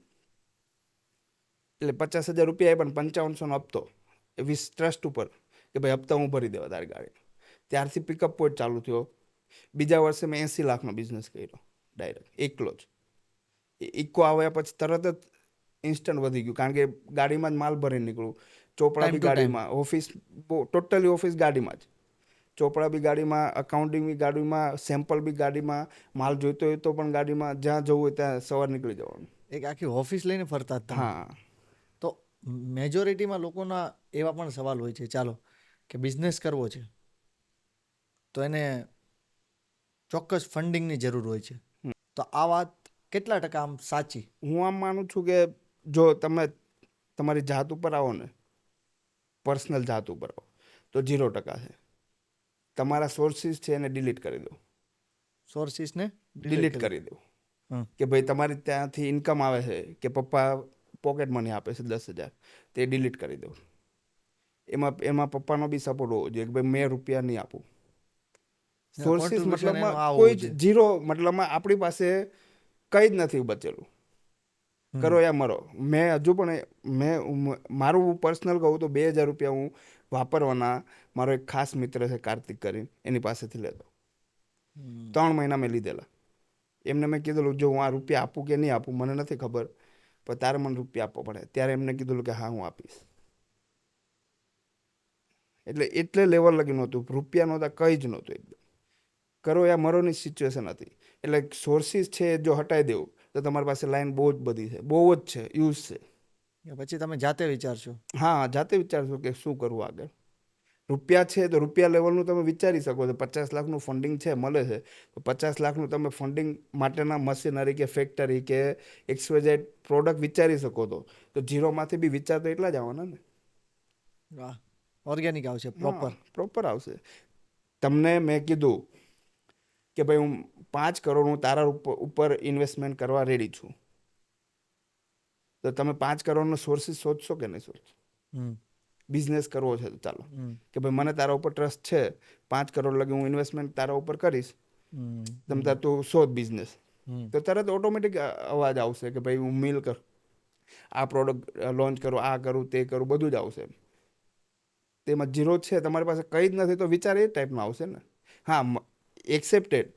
એટલે 50,000 રૂપિયા પણ 5500નો હપ્તો, એ 20 ટ્રસ્ટ ઉપર કે ભાઈ હપ્તા હું ભરી દેવા તારી ગાડી. ત્યારથી પિકઅપ પોઈન્ટ ચાલુ થયો. બીજા વર્ષે મેં 80 લાખનો બિઝનેસ કર્યો ડાયરેક્ટ એકલો જ. ઇકો આવ્યા પછી તરત જ ઇન્સ્ટન્ટ વધી ગયું, કારણ કે ગાડીમાં જ માલ ભરીને નીકળું. ચોપડા બી ગાડીમાં, ઓફિસ ટોટલી ઓફિસ ગાડીમાં જ, ચોપડા બી ગાડીમાં, અકાઉન્ટિંગ બી ગાડીમાં, સેમ્પલ બી ગાડીમાં, માલ જોઈતો હોય તો પણ ગાડીમાં, જ્યાં જવું હોય ત્યાં સવાર નીકળી જવાનું. એક આખી ઓફિસ લઈને ફરતા હતા. હા, તો મેજોરિટીમાં લોકોના એવા પણ સવાલ હોય છે, ચાલો કે બિઝનેસ કરવો છે તો એને ચોક્કસ ફંડિંગની જરૂર હોય છે. તો આ વાત કેટલા ટકા આમ સાચી? હું આમ માનું છું કે જો તમે તમારી જાત ઉપર આવો ને, પર્સનલ જાત ઉપર આવો તો 0% છે. તમારા સોર્સિસ છે એને ડિલીટ કરી દો. સોર્સિસને ડિલીટ કરી દો કે ભાઈ તમારી ત્યાંથી ઇન્કમ આવે છે કે પપ્પા પોકેટ મની આપે છે 10,000, તે ડિલીટ કરી દો. એમાં પપ્પાનો બી સપોર્ટ હોવો જોઈએ કે ભાઈ મેં રૂપિયા નહીં આપું. સોર્સિસ મતલબમાં કોઈ જ 0, મતલબમાં આપણી પાસે કંઈ જ નથી બચેલું. કરો યા મરો. મેં હજુ પણ મારું પર્સનલ કહું તો 2,000 રૂપિયા હું વાપરવાના, મારો એક ખાસ મિત્ર છે કાર્તિક કરીને, એની પાસેથી લેતો. 3 મહિના મેં લીધેલા. એમને મેં કીધેલું જો હું આ રૂપિયા આપું કે નહીં આપું મને નથી ખબર, પણ તારે મને રૂપિયા આપવો પડે. ત્યારે એમને કીધું કે હા હું આપીશ. એટલે લેવલ લગી નહોતું, રૂપિયા નહોતા, કંઈ જ નહોતું. એકદમ કરો યા મરોની સિચ્યુએશન હતી. એટલે સોર્સિસ છે જો હટાવી દેવું તો તમારી પાસે લાઈન બહુ જ બધી છે, બહુ જ છે, યુઝ છે. પછી તમે જાતે વિચારશો. હા, જાતે વિચારશો કે શું કરવું આગળ. રૂપિયા છે તો રૂપિયા લેવલનું તમે વિચારી શકો છો. 50 લાખનું ફંડિંગ છે, મળે છે, તો 50 લાખનું તમે ફંડિંગ માટેના મશીનરી કે ફેક્ટરી કે XYZ પ્રોડક્ટ વિચારી શકો તો ઝીરોમાંથી બી વિચાર તો એટલા જ આવવાના ને. વાહ, ઓર્ગેનિક આવશે પ્રોપર. પ્રોપર આવશે. તમને મેં કીધું કે ભાઈ હું 5 કરોડ હું તારા ઉપર ઇન્વેસ્ટમેન્ટ કરવા રેડી છું, તો તમે 5 કરોડનો સોર્સિસ શોધશો કે નહીં શોધશો? બિઝનેસ કરવો છે તો ચાલો કે ભાઈ મને તારા ઉપર ટ્રસ્ટ છે, 5 કરોડ લગી હું ઇન્વેસ્ટમેન્ટ તારા ઉપર કરીશ, તમે તાર તું શોધ બિઝનેસ. તો તરત ઓટોમેટિક અવાજ આવશે કે ભાઈ હું મિલ કર, આ પ્રોડક્ટ લોન્ચ કરું, આ કરું, તે કરું, બધું જ આવશે. તેમાં ઝીરો છે, તમારી પાસે કંઈ જ નથી, તો વિચાર એ ટાઈપનો આવશે ને. હા, એક્સેપ્ટેડ.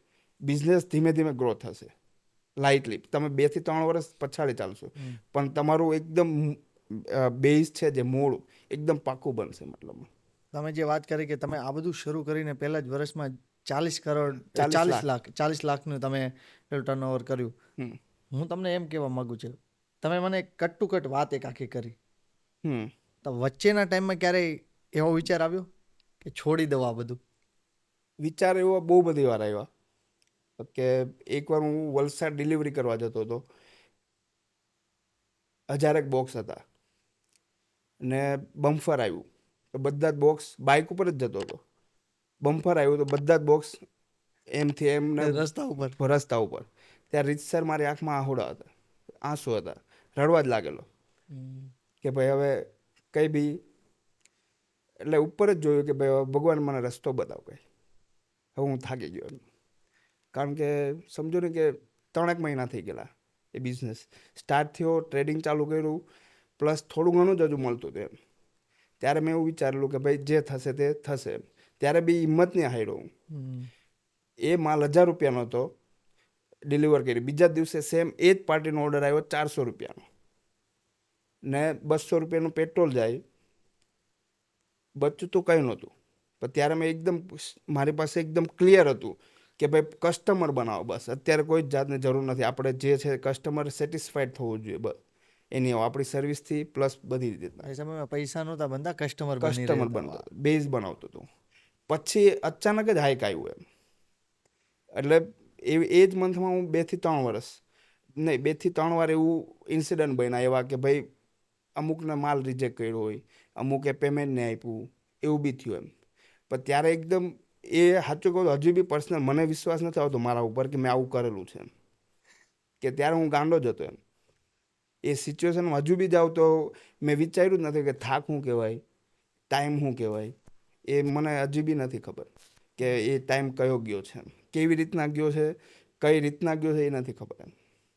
બિઝનેસ ધીમે ધીમે ગ્રો થશે લાઇટલી. તમે 2 થી 3 વર્ષ પછાડી ચાલશો, પણ તમારું એકદમ બેઝ છે જે મૂળ એકદમ પાકું બનશે. મતલબ તમે જે વાત કરી કે તમે આ બધું શરૂ કરીને પહેલા જ વર્ષમાં 40 કરોડ 40 40 લાખનું તમે ટર્નઓવર કર્યું. હું તમને એમ કહેવા માંગુ છું, તમે મને કટ ટુ કટ વાત એક આખી કરી, તો વચ્ચેના ટાઈમમાં ક્યારેય એવો વિચાર આવ્યો કે છોડી દઉં આ બધું? વિચાર એવો બહુ બધી વાર આવ્યા કે એકવાર હું વલસાડ ડિલિવરી કરવા જતો હતો, 1000 બોક્સ હતા ને બમ્ફર આવ્યું, તો બધા જ બોક્સ બાઇક ઉપર જ જતો હતો. બમ્ફર આવ્યું તો બધા જ બોક્સ એમથી એમને રસ્તા ઉપર. ત્યારે રીતસર મારી આંખમાં આહોડા હતા, આંસુ હતા, રડવા જ લાગેલો કે ભાઈ હવે કંઈ બી. એટલે ઉપર જ જોયું કે ભાઈ ભગવાન મને રસ્તો બતાવ કંઈ. હવે હું થાકી ગયો એમ. કારણ કે સમજો ને કે 3 મહિના થઈ ગયેલા એ બિઝનેસ સ્ટાર્ટ થયો, ટ્રેડિંગ ચાલુ કર્યું, પ્લસ થોડું ઘણું જ હજુ મળતું હતું એમ. ત્યારે મેં એવું વિચારેલું કે ભાઈ જે થશે તે થશે. ત્યારે બી હિંમત નહીં હાર્યો હું. એ માલ 1000 રૂપિયાનો હતો, ડિલિવર કરી. બીજા દિવસે સેમ એ જ પાર્ટીનો ઓર્ડર આવ્યો 400 રૂપિયાનો, ને 200 રૂપિયાનું પેટ્રોલ જાય, બચતું તો કંઈ નહોતું. પણ ત્યારે મેં એકદમ, મારી પાસે એકદમ ક્લિયર હતું કે ભાઈ કસ્ટમર બનાવો બસ. અત્યારે કોઈ જ જાતની જરૂર નથી, આપણે જે છે કસ્ટમર સેટિસ્ફાઈડ થવું જોઈએ બસ. એની આપણી સર્વિસથી પ્લસ બધી રીતે. એ સમયમાં પૈસા નહોતા બનતા, કસ્ટમર બનતો, બેઝ બનાવતો હતો. પછી અચાનક જ હાઈક આવ્યું એમ. એટલે એ જ મંથમાં હું 2 થી 3 વર્ષ નહીં, 2 થી 3 વાર એવું ઇન્સિડન્ટ બન્યા એવા કે ભાઈ અમુકને માલ રિજેક્ટ કર્યો હોય, અમુકે પેમેન્ટ નહીં આપ્યું, એવું બી થયું એમ. પણ ત્યારે એકદમ એ સાચું કહું તો હજુ બી પર્સનલ મને વિશ્વાસ નથી આવતો મારા ઉપર કે મેં આવું કરેલું છે એમ. કે ત્યારે હું ગાંડો જ હતો એમ. એ સિચ્યુએશનમાં હજુ બી જાઉં તો મેં વિચાર્યું જ નથી કે થાક શું કહેવાય, ટાઈમ શું કહેવાય. એ મને હજી બી નથી ખબર કે એ ટાઈમ કયો ગયો છે એમ, કેવી રીતના ગયો છે, કઈ રીતના ગયો છે એ નથી ખબર એમ.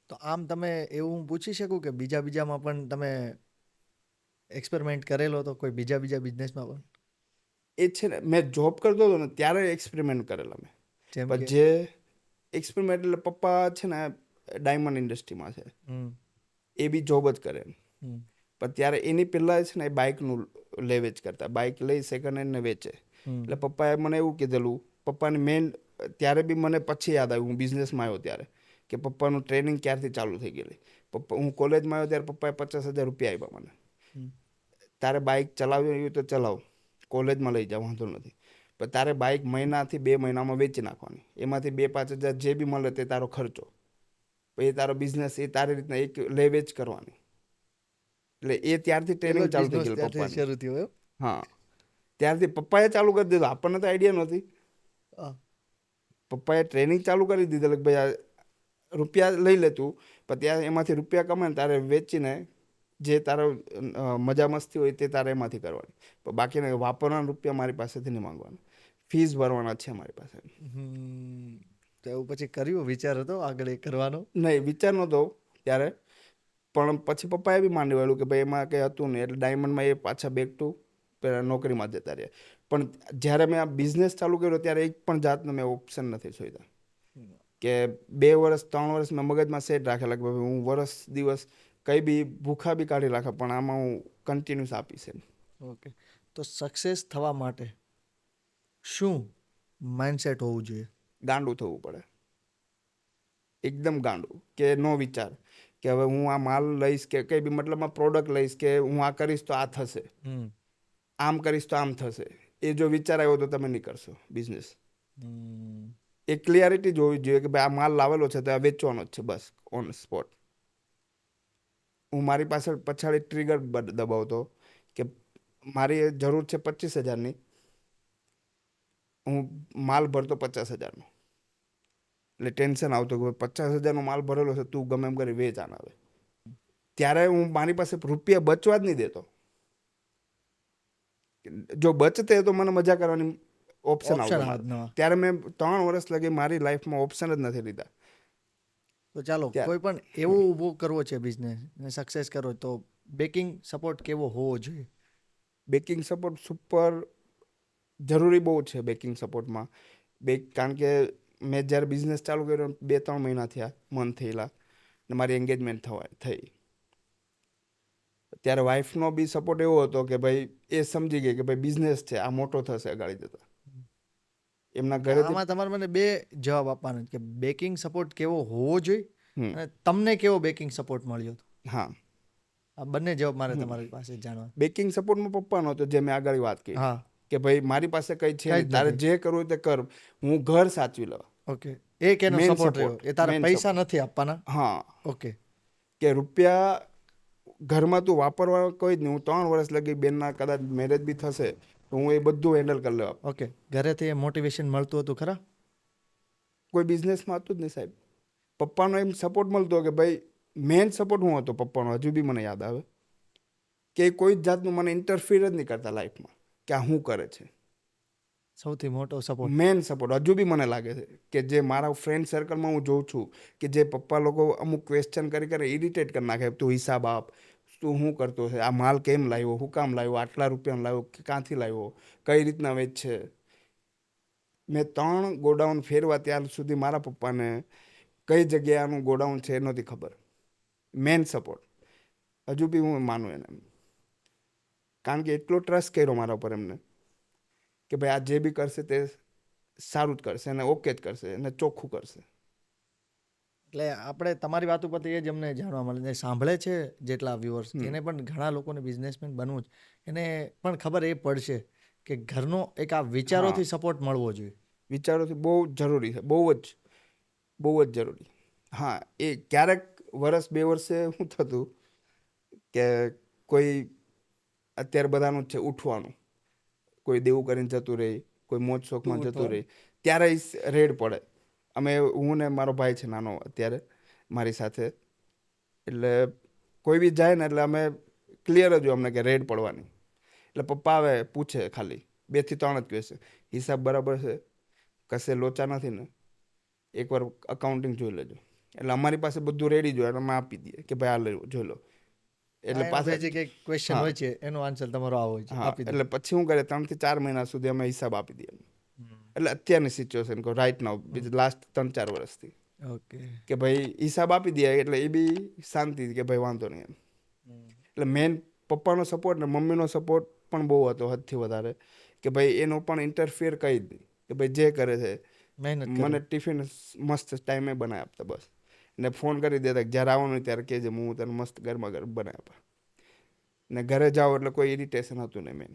તો આમ તમે એવું હું પૂછી શકું કે બીજામાં પણ તમે એક્સપેરિમેન્ટ કરેલો હતો કોઈ બીજા બિઝનેસમાં પણ? એ છે ને, મેં જોબ કરતો હતો ને ત્યારે એક્સપેરિમેન્ટ કરેલા મેં. પણ જે એક્સપેરિમેન્ટ એટલે પપ્પા છે ને ડાયમંડ ઇન્ડસ્ટ્રીમાં છે, એ બી જોબ જ કરે એમ. પણ ત્યારે એની પહેલાં છે ને એ બાઇકનું લેવેચ કરતા, બાઇક લઈ સેકન્ડ હેન્ડને વેચે. એટલે પપ્પાએ મને એવું કીધેલું, પપ્પાની મેઇન ત્યારે બી મને પછી યાદ આવ્યું હું બિઝનેસમાં આવ્યો ત્યારે, કે પપ્પાનું ટ્રેનિંગ ક્યારથી ચાલુ થઈ ગયેલી. હું કોલેજમાં આવ્યો ત્યારે પપ્પાએ 50,000 રૂપિયા આપ્યા મને. તારે બાઇક ચલાવી હોય તો ચલાવ, કોલેજમાં લઈ જાવ, વાંધો નથી, પણ તારે બાઇક મહિનાથી 2 મહિનામાં વેચી નાખવાની. એમાંથી 2-5 હજાર જે બી મળે તે તારો ખર્ચો, પછી તારો બિઝનેસ એ તારી રીતના એક લે વેચ કરવાની. એટલે એ ત્યારથી ટ્રેનિંગ ચાલુ થઈ ગયેલી પપ્પાની. હા, ત્યારથી પપ્પાએ ચાલુ કરી દીધું, આપણને તો આઈડિયા નહોતી. પપ્પાએ ટ્રેનિંગ ચાલુ કરી દીધી કે ભાઈ આ રૂપિયા લઈ લેતું, પણ ત્યાં એમાંથી રૂપિયા કમાય ને તારે વેચીને જે તારો મજા મસ્તી હોય તે તારે એમાંથી કરવાની. પણ બાકીને વાપરવાના રૂપિયા મારી પાસેથી નહીં માંગવાના, ફીસ ભરવાના છે મારી પાસે. તો એવું પછી કર્યું, વિચાર હતો આગળ એ કરવાનો? નહીં, વિચાર નહોતો ત્યારે, પણ પછી પપ્પાએ બી માની વાળું કે ભાઈ એમાં કંઈ હતું નહીં. એટલે ડાયમંડમાં એ પાછા બેક ટુ પેલા નોકરીમાં જતા રહ્યા. પણ જ્યારે મેં આ બિઝનેસ ચાલુ કર્યો ત્યારે એક પણ જાતનો મેં ઓપ્શન નથી શોધ્યા કે 2 વર્ષ 3 વર્ષ મેં મગજમાં સેટ રાખેલા કે ભાઈ હું વર્ષ દિવસ કંઈ બી ભૂખા બી કાઢી રાખે પણ આમાં હું કન્ટિન્યુઅસ આપીશ એમ. ઓકે, તો સક્સેસ થવા માટે શું માઇન્ડસેટ હોવું જોઈએ? ગાંડું થવું પડે, એકદમ ગાંડું, કે નો વિચાર કે હવે હું આ માલ લઈશ કે કંઈ બી મતલબમાં પ્રોડક્ટ લઈશ કે હું આ કરીશ તો આ થશે, આમ કરીશ તો આમ થશે, એ જો વિચાર આવ્યો તો તમે નહીં કરશો બિઝનેસ. એ ક્લિયરિટી જોવી જોઈએ કે ભાઈ આ માલ લાવેલો છે તો આ વેચવાનો જ છે બસ ઓન સ્પોટ. હું મારી પાસે પછાડી ટ્રિગર દબાવતો કે મારી જરૂર છે 25,000ની, હું માલ ભરતો 50,000નો. એટલે ટેન્શન આવતું કે 50,000નો માલ ભરેલો છે, તું ગમે એમ કરી વેચ આને હવે. ત્યારે હું મારી પાસે રૂપિયા બચવા જ નહીં દેતો. જો બચતે તો મને મજા કરવાની ઓપ્શન આવતો મારે. ત્યારે મેં 3 વર્ષ લગી મારી લાઈફમાં ઓપ્શન જ નથી લીધા. તો ચાલો, કોઈ પણ એવું ઊભો કરવો છે બિઝનેસ ને સક્સેસ કરવો, તો બેકિંગ સપોર્ટ કેવો હોવો જોઈએ? બેકિંગ સપોર્ટ સુપર જરૂરી બહુ છે બેકિંગ સપોર્ટમાં. કારણ કે મેં જ્યારે બિઝનેસ ચાલુ કર્યો 2-3 મહિના થયા, મન થયેલા, ને મારી એન્ગેજમેન્ટ થઈ. ત્યારે વાઈફનો બી સપોર્ટ એવો હતો કે ભાઈ એ સમજી ગઈ કે ભાઈ બિઝનેસ છે, આ મોટો થશે અગાડી જતા. એમના ઘરે આમાં તમારે મને 2 જવાબ આપવાના કે બેકિંગ સપોર્ટ કેવો હોવો જોઈએ અને તમને કેવો બેકિંગ સપોર્ટ મળ્યો હતો. હા, આ બંને જવાબ મારે તમારી પાસે જાણવા. બેકિંગ સપોર્ટમાં પપ્પાનો હતો, જે મેં આગળ વાત કરી હા, કે ભાઈ મારી પાસે કઈ છે નહીં, તારે જે કરવું હોય તે કર, હું ઘર સાચવી લઉં. ઓકે, એક એનો Main સપોર્ટ રહ્યો, support, એ તારા main પૈસા નથી આપવાના. હા, ઓકે, કે રૂપિયા ઘરમાં તું વાપરવા કોઈ જ નહીં. હું 3 વર્ષ લગી, બેનના કદાચ મેરેજ બી થશે તો હું એ બધું હેન્ડલ કરી લેવા. ઓકે, ઘરેથી એ મોટિવેશન મળતું હતું ખરા? કોઈ બિઝનેસમાં હતું જ નહીં સાહેબ. પપ્પાનો એમ સપોર્ટ મળતો કે ભાઈ મેન સપોર્ટ હું હતો પપ્પાનો, હજુ બી મને યાદ આવે કે કોઈ જ જાતનું મને ઇન્ટરફિયર જ નહીં કરતા લાઈફમાં કે આ શું કરે છે. સૌથી મોટો સપોર્ટ, મેન સપોર્ટ હજુ બી મને લાગે છે કે જે મારા ફ્રેન્ડ સર્કલમાં હું જોઉં છું કે જે પપ્પા લોકો અમુક ક્વેશ્ચન કરી ઇરિટેટ કરી નાખે, તું હિસાબ આપ, તું શું કરતો છે, આ માલ કેમ લાવ્યો, શું કામ લાવ્યો, આટલા રૂપિયામાં લાવ્યો, ક્યાંથી લાવ્યો, કઈ રીતના વેચ છે. મેં 3 ગોડાઉન ફેરવા ત્યાર સુધી મારા પપ્પાને કઈ જગ્યાનું ગોડાઉન છે એ નહોતી ખબર. મેન સપોર્ટ હજુ બી હું માનું એને, કારણ કે એટલો ટ્રસ્ટ કર્યો મારા ઉપર એમને કે ભાઈ આ જે બી કરશે તે સારું જ કરશે અને ઓકે જ કરશે અને ચોખ્ખું કરશે. એટલે આપણે તમારી વાત ઉપરથી એ જ અમને જાણવા મળે છે, સાંભળે છે જેટલા વ્યુઅર્સ, એને પણ ઘણા લોકોને બિઝનેસમેન બનવું છે, એને પણ ખબર એ પડશે કે ઘરનો એક આ વિચારોથી સપોર્ટ મળવો જોઈએ. વિચારોથી બહુ જરૂરી છે, બહુ જ જરૂરી. હા, એ ક્યારેક વર્ષ 2 વર્ષે શું થતું કે કોઈ અત્યારે બધાનું જ છે ઉઠવાનું, કોઈ દેવું કરીને જતું રહે, કોઈ મોજ શોખમાં જતું રહે, ત્યારે રેડ પડે. હું ને મારો ભાઈ છે નાનો અત્યારે મારી સાથે, એટલે કોઈ બી જાય ને એટલે અમે ક્લિયર જ હોય અમને કે રેડ પડવાની. એટલે પપ્પા આવે પૂછે, ખાલી 2 થી 3 જ કહેશે, હિસાબ બરાબર છે, કશે લોચા નથી ને, એકવાર અકાઉન્ટિંગ જોઈ લેજો. એટલે અમારી પાસે બધું રેડી જોઈએ અને અમે આપી દઈએ કે ભાઈ આ લેવો જોઈ લો. એટલે પાછા જે ક્વેશ્ચન હોય છે એનો આન્સર તમારો આવો હોય છે, આપી દો. એટલે પછી શું કરે, 3 થી 4 મહિના સુધી અમે હિસાબ આપી દઈએ. એટલે અત્યારની સિચ્યુએશન કહો, રાઈટ નાઉ, લાસ્ટ 3-4 વર્ષથી ઓકે, કે ભાઈ હિસાબ આપી દે એટલે એ બી શાંતિ કે ભાઈ વાંધો નહીં એમ. એટલે મેન પપ્પાનો સપોર્ટ ને મમ્મીનો સપોર્ટ પણ બહુ હતો, હદથી વધારે, કે ભાઈ એનો પણ ઇન્ટરફિયર કંઈ જ નહીં, કે ભાઈ જે કરે છે મહેનત મને ટિફિન મસ્ત ટાઈમે બનાવી આપતા બસ. ને ફોન કરી દેતા કે જ્યારે આવવાનું ત્યારે કહેજે, હું તને મસ્ત ગરમા ગરમ બનાવી આપા. ને ઘરે જાઓ એટલે કોઈ ઇરિટેશન હતું નહીં. મેન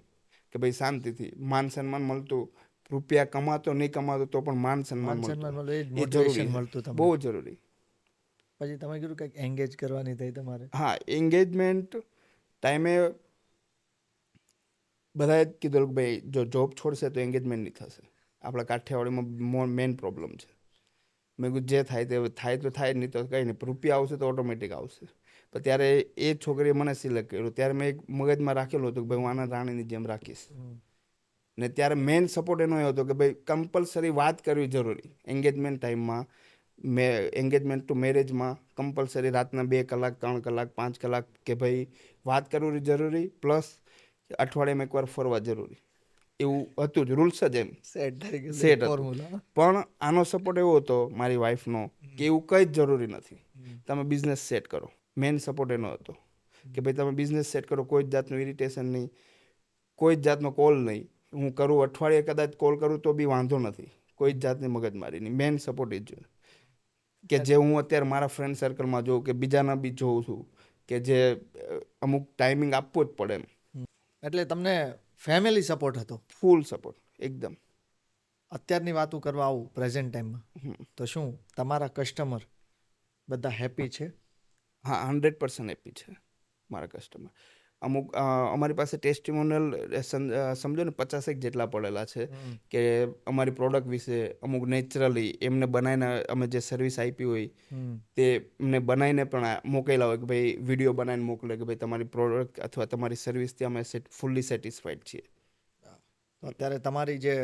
કે ભાઈ શાંતિથી માન સન્માન મળતું, રૂપિયા કમાતો નહીં કમાતો તો પણ માન સન્માન મળતું, એ જરૂરી છે, બહુ જરૂરી. પછી તમે કીધું કંઈક એન્ગેજ કરવાની થઈ તમારે. હા, એન્ગેજમેન્ટ ટાઈમે બધાએ કીધું કે ભાઈ જો જોબ છોડશે તો એન્ગેજમેન્ટ નહીં થશે. આપણા કાઠિયાવાડીમાં મેન પ્રોબ્લેમ છે. મેં કીધું જે થાય તે થાય તો થાય, નહીં તો કંઈ નહીં, રૂપિયા આવશે તો ઓટોમેટિક આવશે. પણ ત્યારે એ છોકરીએ મને સિલેક્ટ કર્યું, ત્યારે મેં એક મગજમાં રાખેલું હતું કે ભાઈ હું આના રાણીની જેમ રાખીશ. ને ત્યારે મેઇન સપોર્ટ એનો એ હતો કે ભાઈ કમ્પલસરી વાત કરવી જરૂરી. એન્ગેજમેન્ટ ટાઈમમાં એન્ગેજમેન્ટ ટુ મેરેજમાં કમ્પલસરી રાતના 2 કલાક 3 કલાક 5 કલાક કે ભાઈ વાત કરવી જરૂરી, પ્લસ અઠવાડિયામાં એકવાર ફરવા જરૂરી. એવું હતું જ, રૂલ્સ જ એમ સેટ હતું. પણ આનો સપોર્ટ એવો હતો મારી વાઈફનો કે એવું કંઈ જ જરૂરી નથી, તમે બિઝનેસ સેટ કરો. મેન સપોર્ટ એનો હતો કે ભાઈ તમે બિઝનેસ સેટ કરો, કોઈ જ જાતનું ઇરિટેશન નહીં, કોઈ જ જાતનો કોલ નહીં. હું કરું અઠવાડિયે કદાચ કોલ કરું તો બી વાંધો નથી, કોઈ જ જાતની મગજમારી નહીં. મેન સપોર્ટ એ જ જોઈએ કે જે હું અત્યારે મારા ફ્રેન્ડ સર્કલમાં જોઉં કે બીજાના બી જોઉં છું કે જે અમુક ટાઈમિંગ આપવો જ પડે એમ. એટલે તમને ફેમિલી સપોર્ટ હતો. ફૂલ સપોર્ટ એકદમ. અત્યારની વાતો કરવા આવું પ્રેઝન્ટ ટાઈમમાં, તો શું તમારા કસ્ટમર બધા હેપી છે? હા, 100% હેપી છે મારા કસ્ટમર. અમુક અમારી પાસે ટેસ્ટિમોનિયલ સમજો ને 50 જેટલા પડેલા છે કે અમારી પ્રોડક્ટ વિશે અમુક નેચરલી એમને બનાવીને અમે જે સર્વિસ આપી હોય તે એમને બનાવીને પણ મોકલેલા હોય કે ભાઈ વિડીયો બનાવીને મોકલે કે ભાઈ તમારી પ્રોડક્ટ અથવા તમારી સર્વિસથી અમે ફૂલ્લી સેટિસ્ફાઈડ છીએ. તો અત્યારે તમારી જે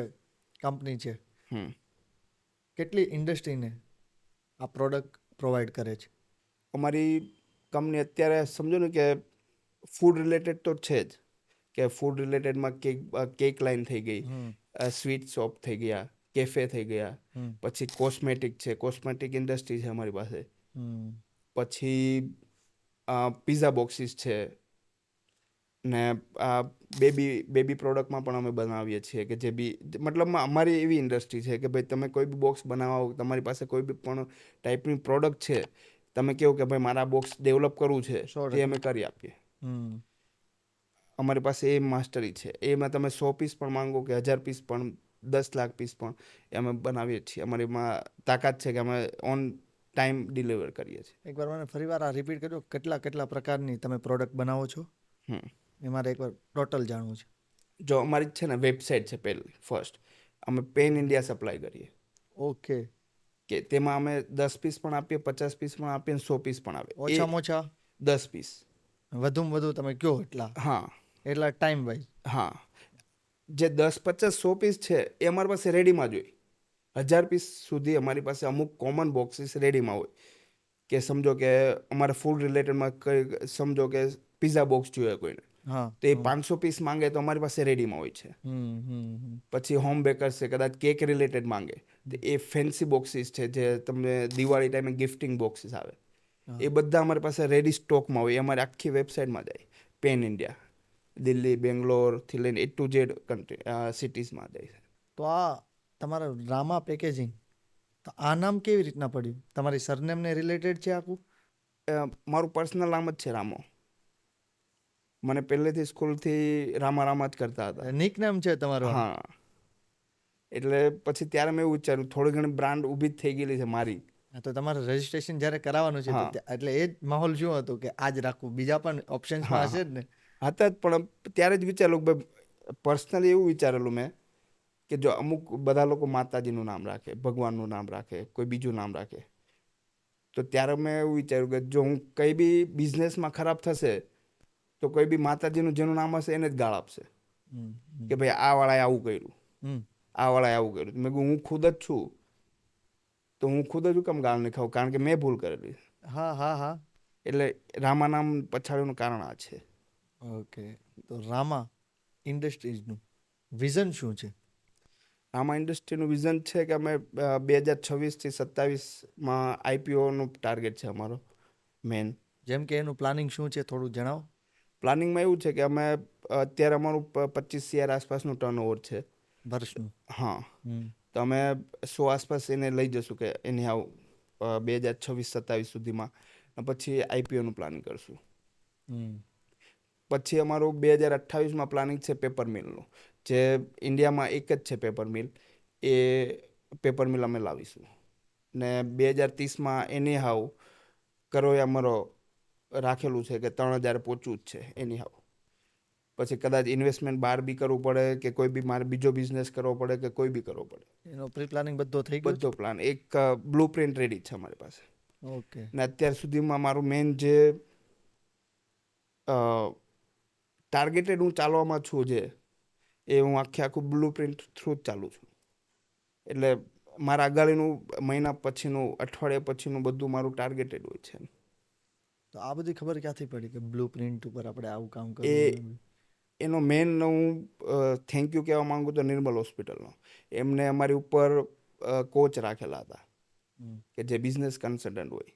કંપની છે કેટલી ઇન્ડસ્ટ્રીને આ પ્રોડક્ટ પ્રોવાઈડ કરે છે? અમારી કંપની અત્યારે સમજો ને કે ફૂડ રિલેટેડ તો છે જ, કે ફૂડ રિલેટેડમાં કેક લાઈન થઈ ગઈ, સ્વીટ શોપ થઈ ગયા, કેફે થઈ ગયા, પછી કોસ્મેટિક છે, કોસ્મેટિક ઇન્ડસ્ટ્રી છે અમારી પાસે, પછી પિઝા બોક્સીસ છે, ને બેબી પ્રોડક્ટમાં પણ અમે બનાવીએ છીએ કે જે બી મતલબમાં અમારી એવી ઇન્ડસ્ટ્રી છે કે ભાઈ તમે કોઈ બી બોક્સ બનાવો, તમારી પાસે કોઈ બી પણ ટાઈપની પ્રોડક્ટ છે, તમે કહો કે ભાઈ મારા બોક્સ ડેવલપ કરવું છે, તે અમે કરી આપીએ. અમારી પાસે એ માસ્ટરી છે. એમાં તમે 100 પીસ પણ માંગો કે 1000 પીસ પણ 10 લાખ પીસ પણ એ અમે બનાવીએ છીએ. અમારીમાં તાકાત છે કે અમે ઓન ટાઈમ ડિલિવર કરીએ છીએ. એકવાર મને ફરીવાર આ રિપીટ કરજો, કેટલા પ્રકારની તમે પ્રોડક્ટ બનાવો છો? એ મારે એકવાર ટોટલ જાણવું છે. જો અમારી છે ને વેબસાઇટ છે પહેલી ફર્સ્ટ, અમે પેન ઇન્ડિયા સપ્લાય કરીએ. ઓકે. કે તેમાં અમે 10 પીસ પણ આપીએ, 50 પીસ પણ આપીએ, 100 પીસ પણ આપીએ. ઓછામાં ઓછા 10 પીસ. વધુમાં વધુ તમે કહો એટલા? હા, એટલા ટાઈમ વાઇઝ? હા. જે 10, 50, 100 પીસ છે એ અમારી પાસે રેડીમાં જ હોય. 1000 પીસ સુધી અમારી પાસે અમુક કોમન બોક્સીસ રેડીમાં હોય. કે સમજો કે અમારે ફૂડ રિલેટેડમાં કઈ સમજો કે પિઝા બોક્સ જોઈએ કોઈને, તો એ 500 પીસ માંગે તો અમારી પાસે રેડીમાં હોય છે. પછી હોમ બેકર્સ છે, કદાચ કેક રિલેટેડ માંગે તો એ ફેન્સી બોક્સીસ છે જે તમને દિવાળી ટાઈમે ગિફ્ટિંગ બોક્સીસ આવે, એ બધા અમારી પાસે રેડી સ્ટોકમાં હોય. એ અમારી આખી વેબસાઇટમાં જાય. પેન ઇન્ડિયા દિલ્હી, બેંગ્લોરથી લઈને A to Z સિટીઝમાં જાય છે. તો આ તમારા રામા પેકેજિંગ, તો આ નામ કેવી રીતના પડ્યું? તમારી સરનેમને રિલેટેડ છે આખું? મારું પર્સનલ નામ જ છે રામો. મને પહેલેથી સ્કૂલથી રામા જ કરતા હતા. નિક નેમ છે તમારું? હા. એટલે પછી ત્યારે મેં એવું વિચાર્યું થોડી ઘણી બ્રાન્ડ ઊભી જ થઈ ગયેલી છે મારી. તો તમારે રજીસ્ટ્રેશન જ્યારે કરાવવાનું છે એટલે એ જ માહોલ શું હતું કે આજ રાખવું? બીજા પણ ઓપ્શન્સમાં હશે જ ને? હતા જ, પણ ત્યારે જ વિચારેલું કે પર્સનલી એવું વિચારેલું મેં કે જો અમુક બધા લોકો માતાજીનું નામ રાખે, ભગવાનનું નામ રાખે, કોઈ બીજું નામ રાખે, તો ત્યારે મેં એવું વિચાર્યું કે જો હું કંઈ બી બિઝનેસમાં ખરાબ થશે તો કોઈ બી માતાજીનું જેનું નામ હશે એને જ ગાળ આપશે કે ભાઈ આ વાળાએ આવું કર્યું, આ વાળાએ આવું કર્યું. મેં કહ્યું હું ખુદ જ છું તો હું ખુદ જ કેમ ગાળ નહીં ખાઉં, કારણ કે મેં ભૂલ કરેલી. હા. એટલે રામા નામ પછાડવાનું કારણ આ છે. ઓકે. તો રામા ઇન્ડસ્ટ્રીઝનું વિઝન શું છે? રામા ઇન્ડસ્ટ્રીનું વિઝન છે કે અમે 2026 થી 27માં IPOનું ટાર્ગેટ છે અમારો મેન. જેમ કે એનું પ્લાનિંગ શું છે થોડું જણાવો. પ્લાનિંગમાં એવું છે કે અમે અત્યારે અમારું 25 CR આસપાસનું ટર્નઓવર છે વર્ષનું. હા. તો અમે 100 આસપાસ એને લઈ જશું કે એની હાવ 2026-27 સુધીમાં. પછી IPOનું પ્લાનિંગ કરશું. પછી અમારું 2028માં પ્લાનિંગ છે પેપર મિલનું, જે ઇન્ડિયામાં એક જ છે પેપર મિલ. એ પેપર મિલ અમે લાવીશું. ને 2030માં એની હાવ કરોયા અમારો રાખેલું છે કે 3000 પહોંચવું જ છે એની હાવ. પછી કદાચ ઇન્વેસ્ટમેન્ટ બહાર બી કરવું પડે કે કોઈ બી મારે બીજો બિઝનેસ કરવો પડે કે કોઈ બી કરવો પડે. એનો પ્રી પ્લાનિંગ બધો થઈ ગયો? બધો પ્લાન, એક બ્લુ પ્રિન્ટ રેડી છે અમારી પાસે. ઓકે. ને અત્યાર સુધીમાં મારું મેન જે ટાર્ગેટેડ હું ચાલવામાં છું જે એ હું આખું બ્લુ પ્રિન્ટ થ્રુ જ ચાલું છું. એટલે મારા અગાડીનું મહિના પછીનું, અઠવાડિયા પછીનું બધું મારું ટાર્ગેટેડ હોય છે. તો આ બધી ખબર ક્યાંથી પડી કે બ્લુ પ્રિન્ટ ઉપર આપણે આવું કામ કરવું? એનો મેન હું થેન્ક યુ કહેવા માંગુ તો નિર્મલ હોસ્પિટલનો. એમને અમારી ઉપર કોચ રાખેલા હતા કે જે બિઝનેસ કન્સલ્ટન્ટ હોય.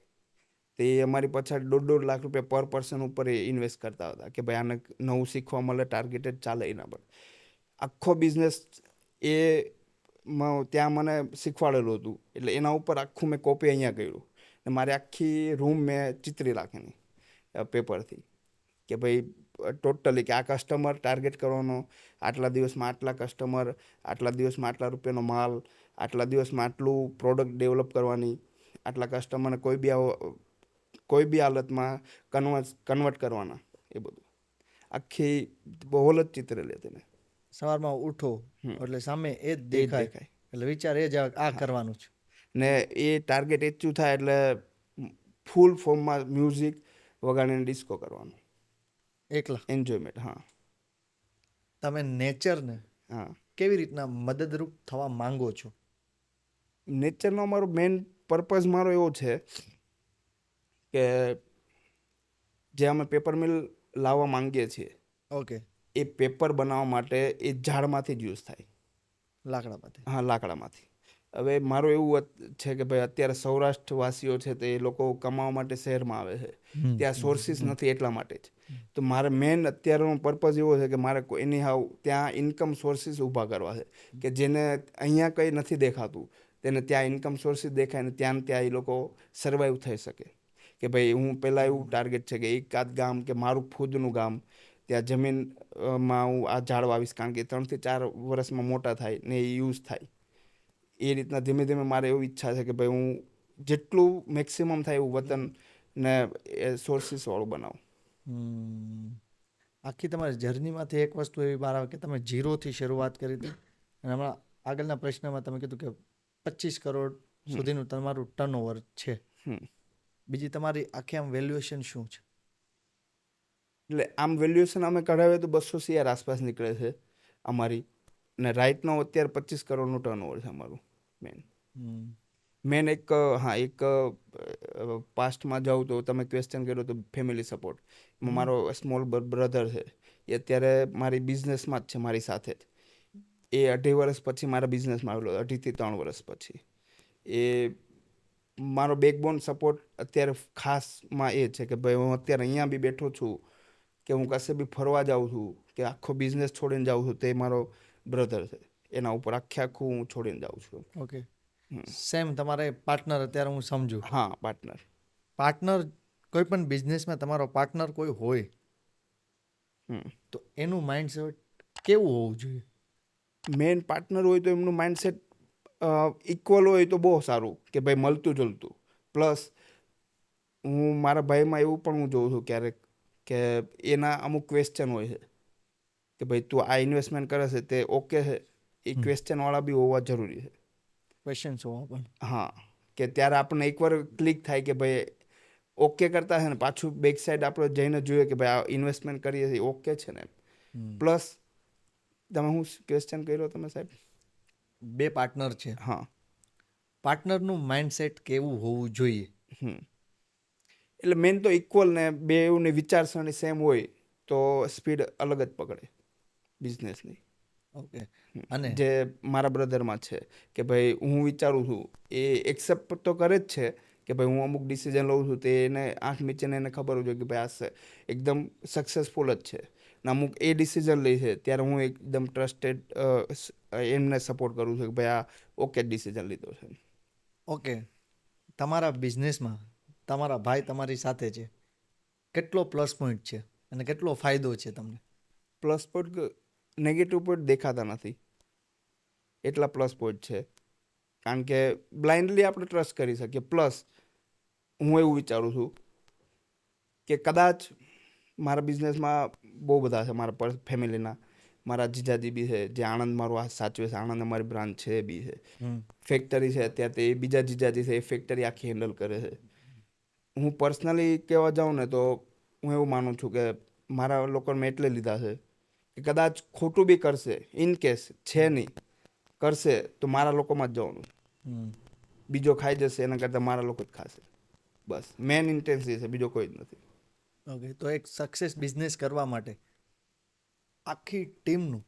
તે અમારી પાછળ 1.5 લાખ રૂપિયા પર પર્સન ઉપર ઇન્વેસ્ટ કરતા હતા કે ભાઈ આને નવું શીખવા મળે, ટાર્ગેટેડ ચાલે એના પર. આખો બિઝનેસ એ ત્યાં મને શીખવાડેલું હતું, એટલે એના ઉપર આખું મેં કોપી અહીંયા કર્યું ને મારી આખી રૂમ મેં ચિત્રી રાખેલી પેપરથી કે ભાઈ ટોટલી કે આ કસ્ટમર ટાર્ગેટ કરવાનો, આટલા દિવસમાં આટલા કસ્ટમર, આટલા દિવસમાં આટલા રૂપિયાનો માલ, આટલા દિવસમાં આટલું પ્રોડક્ટ ડેવલપ કરવાની, આટલા કસ્ટમરને કોઈ બી હાલતમાં કન્વર્ટ કરવાના, એ બધું આખી હોલ જ ચિત્રેલી હતી ને. સવારમાં ઉઠો એટલે સામે એ જ એ જ દેખાય, દેખાય એટલે વિચાર એ જ આવે કે આ કરવાનું છે. ને એ ટાર્ગેટ એચિવ થાય એટલે ફૂલ ફોર્મમાં મ્યુઝિક વગાડીને ડિસ્કો કરવાનો, એકલા એન્જોયમેન્ટ. હા તમે નેચરને હા. કેવી રીતના મદદરૂપ થવા માંગો છો? નેચરનો મારો મેઇન પર્પઝ મારો એવો છે કે જે અમે પેપર મિલ લાવવા માંગીએ છીએ ઓકે, એ પેપર બનાવવા માટે એ ઝાડમાંથી જ યુઝ થાય. લાકડામાંથી. હા, લાકડામાંથી. હવે મારું એવું છે કે ભાઈ અત્યારે સૌરાષ્ટ્રવાસીઓ છે તે એ લોકો કમાવા માટે શહેરમાં આવે છે, ત્યાં સોર્સિસ નથી એટલા માટે જ. તો મારે મેઇન અત્યારનો પર્પઝ એવો છે કે મારે એની હાવ ત્યાં ઇન્કમ સોર્સિસ ઊભા કરવા છે કે જેને અહીંયા કંઈ નથી દેખાતું તેને ત્યાં ઇન્કમ સોર્સિસ દેખાય ને ત્યાં એ લોકો સર્વાઈવ થઈ શકે. કે ભાઈ હું પહેલાં એવું ટાર્ગેટ છે કે એકાદ ગામ કે મારું ખુદનું ગામ ત્યાં જમીનમાં હું આ ઝાડ વાવીશ, કારણ કે 3 થી 4 વર્ષમાં મોટા થાય ને એ યુઝ થાય. એ રીતના ધીમે ધીમે મારે એવી ઈચ્છા છે કે ભાઈ હું જેટલું મેક્સિમમ થાય એવું વતન ને સોર્સિસ વાળું બનાવું. આખી તમારી જર્નીમાંથી એક વસ્તુ એવી બહાર આવે કે તમે 0થી શરૂઆત કરી હતી અને હમણાં આગળના પ્રશ્નમાં તમે કીધું કે 25 કરોડ સુધીનું તમારું ટર્નઓવર છે. બીજી તમારી આખી આમ વેલ્યુએશન શું છે? એટલે આમ વેલ્યુએશન અમે કઢાવીએ તો 200 CR આસપાસ નીકળે છે અમારી, ને રાઇટનો અત્યારે 25 કરોડનું ટર્નઓવર છે અમારું મેન. એક પાસ્ટમાં જાઉં તો તમે ક્વેશ્ચન કર્યો તો ફેમિલી સપોર્ટ, મારો સ્મોલ બ્રધર છે એ અત્યારે મારી બિઝનેસમાં જ છે મારી સાથે જ. એ 2.5 વર્ષ પછી મારા બિઝનેસમાં આવેલો, 2.5 થી 3 વર્ષ પછી. એ મારો બેકબોન સપોર્ટ અત્યારે ખાસમાં એ છે કે ભાઈ હું અત્યારે અહીંયા બી બેઠો છું કે હું કશે બી ફરવા જાઉં છું કે આખો બિઝનેસ છોડીને જાઉં છું, તે મારો બ્રધર છે. એના ઉપર આખું હું છોડીને જાઉં છું. ઓકે, સેમ તમારે પાર્ટનર અત્યારે હું સમજુ. હા, પાર્ટનર. પાર્ટનર કોઈ પણ બિઝનેસમાં તમારો પાર્ટનર કોઈ હોય તો એનું માઇન્ડસેટ કેવું હોવું જોઈએ? મેન પાર્ટનર હોય તો એમનું માઇન્ડસેટ ઇક્વલ હોય તો બહુ સારું કે ભાઈ મળતું જુલતું. પ્લસ હું મારા ભાઈમાં એવું પણ હું જોઉં છું ક્યારેક કે એના અમુક ક્વેશ્ચન હોય છે કે ભાઈ તું આ ઇન્વેસ્ટમેન્ટ કરે છે તે ઓકે છે, એ ક્વેશ્ચનવાળા બી હોવા જરૂરી છે. ક્વેશ્ચન્સ હોવા પણ. હા, કે ત્યારે આપણને એકવાર ક્લિક થાય કે ભાઈ ઓકે કરતા છે ને પાછું બેક સાઈડ આપણે જઈને જોઈએ કે ભાઈ આ ઇન્વેસ્ટમેન્ટ કરીએ છીએ ઓકે છે ને. પ્લસ તમે હું ક્વેશ્ચન કર્યો તમે સાહેબ? 2 પાર્ટનર છે. હા. પાર્ટનરનું માઇન્ડસેટ કેવું હોવું જોઈએ? એટલે મેન તો ઇક્વલ ને બેઉની વિચારસરણી સેમ હોય તો સ્પીડ અલગ જ પકડે બિઝનેસની. ઓકે, અને જે મારા બ્રધરમાં છે કે ભાઈ હું વિચારું છું એ એક્સેપ્ટ તો કરે જ છે કે ભાઈ હું અમુક ડિસિઝન લઉં છું તે એને આંખ મીચીને એને ખબર હોય કે ભાઈ આ એકદમ સક્સેસફુલ જ છે ને અમુક એ ડિસિઝન લે છે ત્યારે હું એકદમ ટ્રસ્ટેડ એમને સપોર્ટ કરું છું કે ભાઈ આ ઓકે ડિસિઝન લીધો છે. ઓકે, તમારા બિઝનેસમાં તમારા ભાઈ તમારી સાથે છે, કેટલો પ્લસ પોઈન્ટ છે અને કેટલો ફાયદો છે તમને? પ્લસ પોઈન્ટ નેગેટિવ પોઈન્ટ દેખાતા નથી, એટલા પ્લસ પોઈન્ટ છે. કારણ કે બ્લાઇન્ડલી આપણે ટ્રસ્ટ કરી શકીએ. પ્લસ હું એવું વિચારું છું કે કદાચ મારા બિઝનેસમાં બહુ બધા છે મારા ફેમિલીના. મારા જીજાજી બી છે જે આણંદ મારું આ સાચવે છે, આણંદ અમારી બ્રાન્ચ છે એ બી છે. ફેક્ટરી છે અત્યારે તે બીજા જીજાજી છે એ ફેક્ટરી આખી હેન્ડલ કરે છે. હું પર્સનલી કહેવા જાઉં ને તો હું એવું માનું છું કે મારા લોકોને મેં એટલે લીધા છે કે કદાચ ખોટું બી કરશે, ઇન કેસ છે નહીં કરશે તો મારા લોકોમાં જ જવાનું, બીજો ખાઈ જશે એના કરતાં મારા લોકો જ ખાશે. બસ મેન ઇન્ટેન્સી છે, બીજો કોઈ જ નથી. ઓકે, તો એક સક્સેસ બિઝનેસ કરવા માટે આખી ટીમનું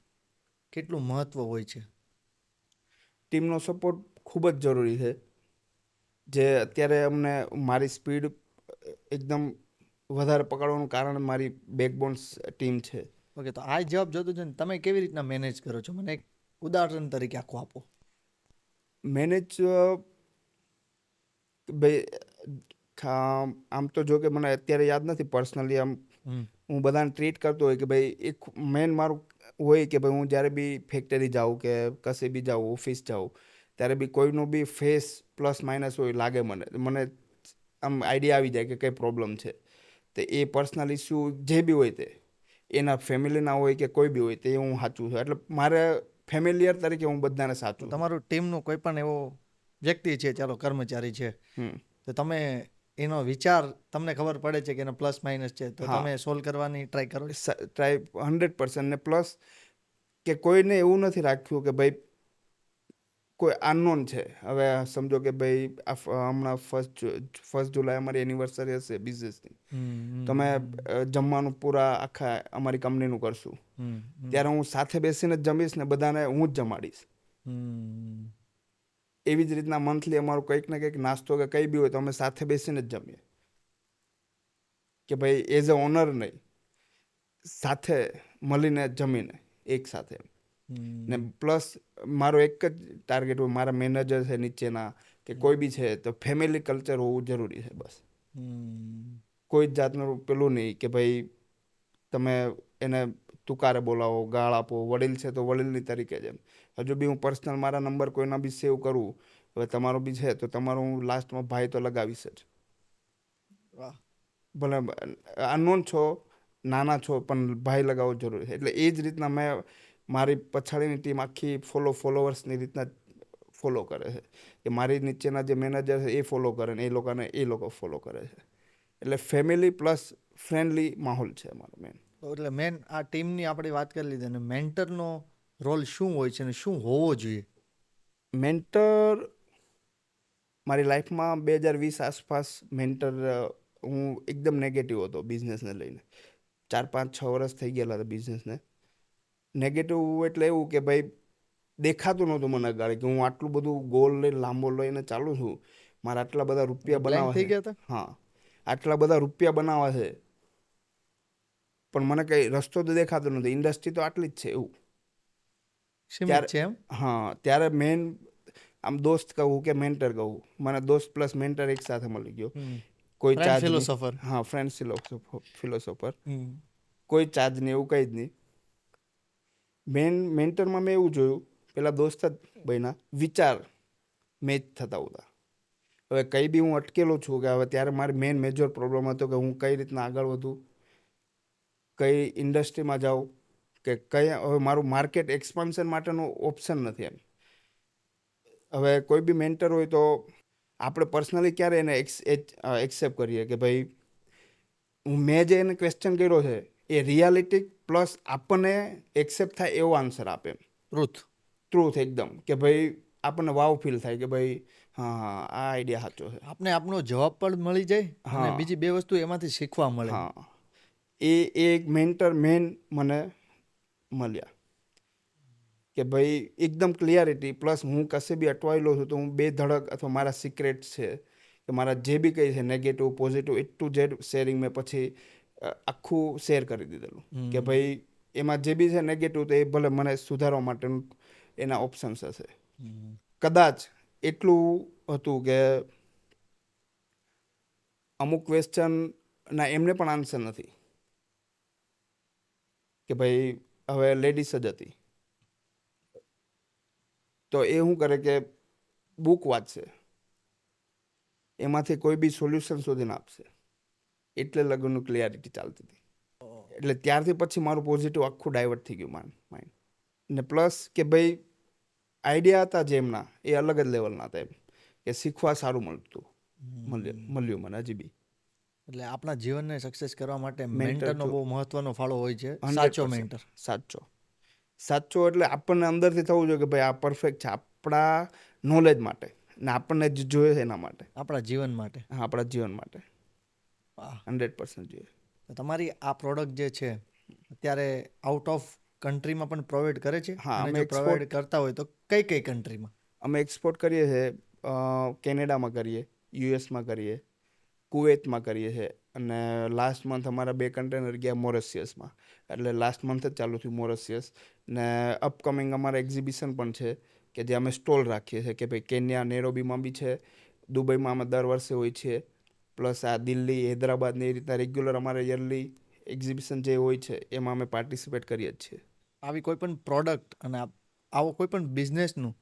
કેટલું મહત્ત્વ હોય છે? ટીમનો સપોર્ટ ખૂબ જ જરૂરી છે. જે અત્યારે અમને મારી સ્પીડ એકદમ વધારે પકડવાનું કારણ મારી બેકબોન ટીમ છે. ઓકે, તો આ જવાબ જોતો છે ને તમે કેવી રીતના મેનેજ કરો છો, મને એક ઉદાહરણ તરીકે આખું આપો. મેનેજ ભાઈ આમ તો જો કે મને અત્યારે યાદ નથી પર્સનલી, આમ હું બધાને ટ્રીટ કરતો હોય કે ભાઈ એક મેન મારું હોય કે ભાઈ હું જ્યારે બી ફેક્ટરી જાઉં કે કશે બી જાઉં, ઓફિસ જાઉં, ત્યારે બી કોઈનો બી ફેસ પ્લસ માઇનસ હોય લાગે મને આમ આઈડિયા આવી જાય કે કંઈ પ્રોબ્લેમ છે. તો એ પર્સનલ ઇસ્યુ જે બી હોય તે એના ફેમિલીના હોય કે કોઈ બી હોય તે હું સાચું છું. એટલે મારે ફેમિલિયર તરીકે હું બધાને તો સાચું છું. તમારું ટીમનું કોઈ પણ એવો વ્યક્તિ છે, ચાલો કર્મચારી છે, હમ. તો તમે એનો વિચાર તમને ખબર પડે છે કે એનો પ્લસ માઇનસ છે, તો હા. તમે સોલ્વ કરવાની ટ્રાય કરો છો? ટ્રાય 100%. ને પ્લસ કે કોઈને એવું નથી રાખ્યું કે ભાઈ કોઈ અનનોન છે. હવે સમજો કે ભાઈ હમણાં ફર્સ્ટ જુલાઈ અમારી એનિવર્સરી હશે બિઝનેસની, તો અમે જમવાનું પૂરા આખા અમારી કંપનીનું કરશું. ત્યારે હું સાથે બેસીને જ જમીશ ને બધાને હું જ જમાડીશ. એવી જ રીતના મંથલી અમારું કંઈક ને કંઈક નાસ્તો કે કંઈ બી હોય તો અમે સાથે બેસીને જ જમીએ. કે ભાઈ એઝ અ ઓનર નહીં, સાથે મળીને જમીને એક સાથે. ને પ્લસ મારો એક જ ટાર્ગેટ હોય, મારા મેનેજર છે નીચેના કે કોઈ બી છે તો ફેમિલી કલ્ચર હોવું જરૂરી છે બસ. કોઈ જ જાતનું પેલું નહીં કે ભાઈ તમે એને તુકારે બોલાવો, ગાળ આપો. વડીલ છે તો વડીલની તરીકે જ એમ. હજુ બી હું પર્સનલ મારા નંબર કોઈના બી સેવ કરું, હવે તમારો બી છે તો તમારો હું લાસ્ટમાં ભાઈ તો લગાવીશ જ. વાહ. ભલે અનનોન છો, નાના છો, પણ ભાઈ લગાવવો જરૂરી છે. એટલે એ જ રીતના મેં મારી પછાડીની ટીમ આખી ફોલોવર્સની રીતના ફોલો કરે છે. કે મારી નીચેના જે મેનેજર છે એ ફોલો કરે ને એ લોકો ફોલો કરે છે. એટલે ફેમિલી પ્લસ ફ્રેન્ડલી માહોલ છે અમારો મેન. એટલે મેન આ ટીમની આપણે વાત કરી લીધી, અને મેન્ટરનો રોલ શું હોય છે અને શું હોવો જોઈએ? મેન્ટર મારી લાઈફમાં 2020 આસપાસ મેન્ટર હું એકદમ નેગેટિવ હતો બિઝનેસને લઈને. 4-5-6 વર્ષ થઈ ગયેલા હતા બિઝનેસને. નેગેટિવ એટલે એવું કે ભાઈ દેખાતું નહોતું મને અગાડી કે હું આટલું બધું ગોલ લઈને લાંબો લઈને ચાલું છું, મારે આટલા બધા રૂપિયા બ્લેન્ક બનાવવા થઈ છે. ગયા હતા? હા, આટલા બધા રૂપિયા બનાવવા છે, પણ મને કંઈ રસ્તો તો દેખાતો નથી. ઇન્ડસ્ટ્રી તો આટલી જ છે એવું. સીમિત છે એમ? હા, ત્યારે મેન આમ દોસ્ત કહું કે મેન્ટર કહું, મને દોસ્ત પ્લસ મેન્ટર એક સાથે મળી ગયો. કોઈ ફ્રેન્ડ ચાર્જ નહીં. ફિલોસોફર. હા, ફ્રેન્ડ ફિલોસોફર. કોઈ ચાર્જ નહીં, એવું કંઈ જ નહીં. મેન્ટરમાં મેં એવું જોયું, પેલા દોસ્ત જ બન્યા, વિચાર મેચ થતા હતા. હવે કંઈ બી હું અટકેલો છું કે હવે ત્યારે મારી મેજર પ્રોબ્લેમ હતો કે હું કઈ રીતના આગળ વધું, કઈ ઇન્ડસ્ટ્રીમાં જાઉં, કે હવે મારું માર્કેટ એક્સપાન્શન માટેનું ઓપ્શન નથી એમ. હવે કોઈ બી મેન્ટર હોય તો આપણે પર્સનલી ક્યારે એને એક્સેપ્ટ કરીએ કે ભાઈ મેં જે એને ક્વેશ્ચન કર્યો છે એ રિયાલિટી પ્લસ આપણને એક્સેપ્ટ થાય એવો આન્સર આપે એમ. ટ્રુથ એકદમ, કે ભાઈ આપણને વાવ ફીલ થાય કે ભાઈ હા હા આ આઈડિયા સાચો છે. આપને આપનો જવાબ પણ મળી જાય અને હા. બીજી બે વસ્તુ એમાંથી શીખવા મળે. હા, એ એક મેન્ટર મને મળ્યા કે ભાઈ એકદમ ક્લિયરિટી પ્લસ હું કશે બી અટવાયેલો છું તો હું બે ધડક અથવા મારા સિક્રેટ છે કે મારા જે બી કંઈ છે negative positive to Z sharing મેં પછી આખું શેર કરી દીધેલું કે ભાઈ એમાં જે બી છે નેગેટિવ તો એ ભલે મને સુધારવા માટેનું એના ઓપ્શન્સ હશે. કદાચ એટલું હતું કે અમુક ક્વેશ્ચનના એમને પણ આન્સર નથી કે ભાઈ હવે લેડીઝ જ હતી તો એ શું કરે કે બુક વાંચશે, એમાંથી કોઈ બી સોલ્યુશન શોધીને આપશે. એટલે લગ્નનું ક્લિયરિટી ચાલતી હતી. એટલે ત્યારથી પછી મારું પોઝિટિવ આખું ડાયવર્ટ થઈ ગયું માઇન્ડ. ને પ્લસ કે ભાઈ આઈડિયા હતા જે એમના એ અલગ જ લેવલના હતા એમ, કે શીખવા સારું મળ્યું મને હજી બી. એટલે આપણા જીવનને સક્સેસ કરવા માટે Mentor મેન્ટરનો જો- બહુ મહત્વનો ફાળો હોય છે. 100% સાચો મેન્ટર. સાચો એટલે આપણને અંદરથી થવું જોઈએ કે ભાઈ આ પરફેક્ટ છે આપણા નોલેજ માટે ને આપણને જ જોઈએ છે એના માટે. આપણા જીવન માટે. હા, આપણા જીવન માટે વાહ. 100% જોઈએ. તો તમારી આ પ્રોડક્ટ જે છે અત્યારે આઉટ ઓફ કન્ટ્રીમાં પણ પ્રોવાઈડ કરે છે? હા, અને અમે જો પ્રોવાઈડ કરતા હોય તો કઈ કઈ કન્ટ્રીમાં? અમે એક્સપોર્ટ કરીએ છીએ. કેનેડામાં કરીએ, યુએસમાં કરીએ, કુવૈતમાં કરીએ છીએ અને લાસ્ટ મંથ અમારા 2 કન્ટેનર ગયા મોરેશિયસમાં. એટલે લાસ્ટ મંથ જ ચાલુ થયું મોરેશિયસ. ને અપકમિંગ અમારા એક્ઝિબિશન પણ છે કે જે અમે સ્ટોલ રાખીએ છીએ કે ભાઈ કેન્યા નેરોબીમાં બી છે, દુબઈમાં અમે દર વર્ષે હોય છીએ, પ્લસ આ દિલ્હી હૈદરાબાદ ને એ રીતના રેગ્યુલર અમારે યરલી એક્ઝિબિશન જે હોય છે એમાં અમે પાર્ટિસિપેટ કરીએ જ છીએ. આવી કોઈ પણ પ્રોડક્ટ અને આવો કોઈ પણ બિઝનેસનું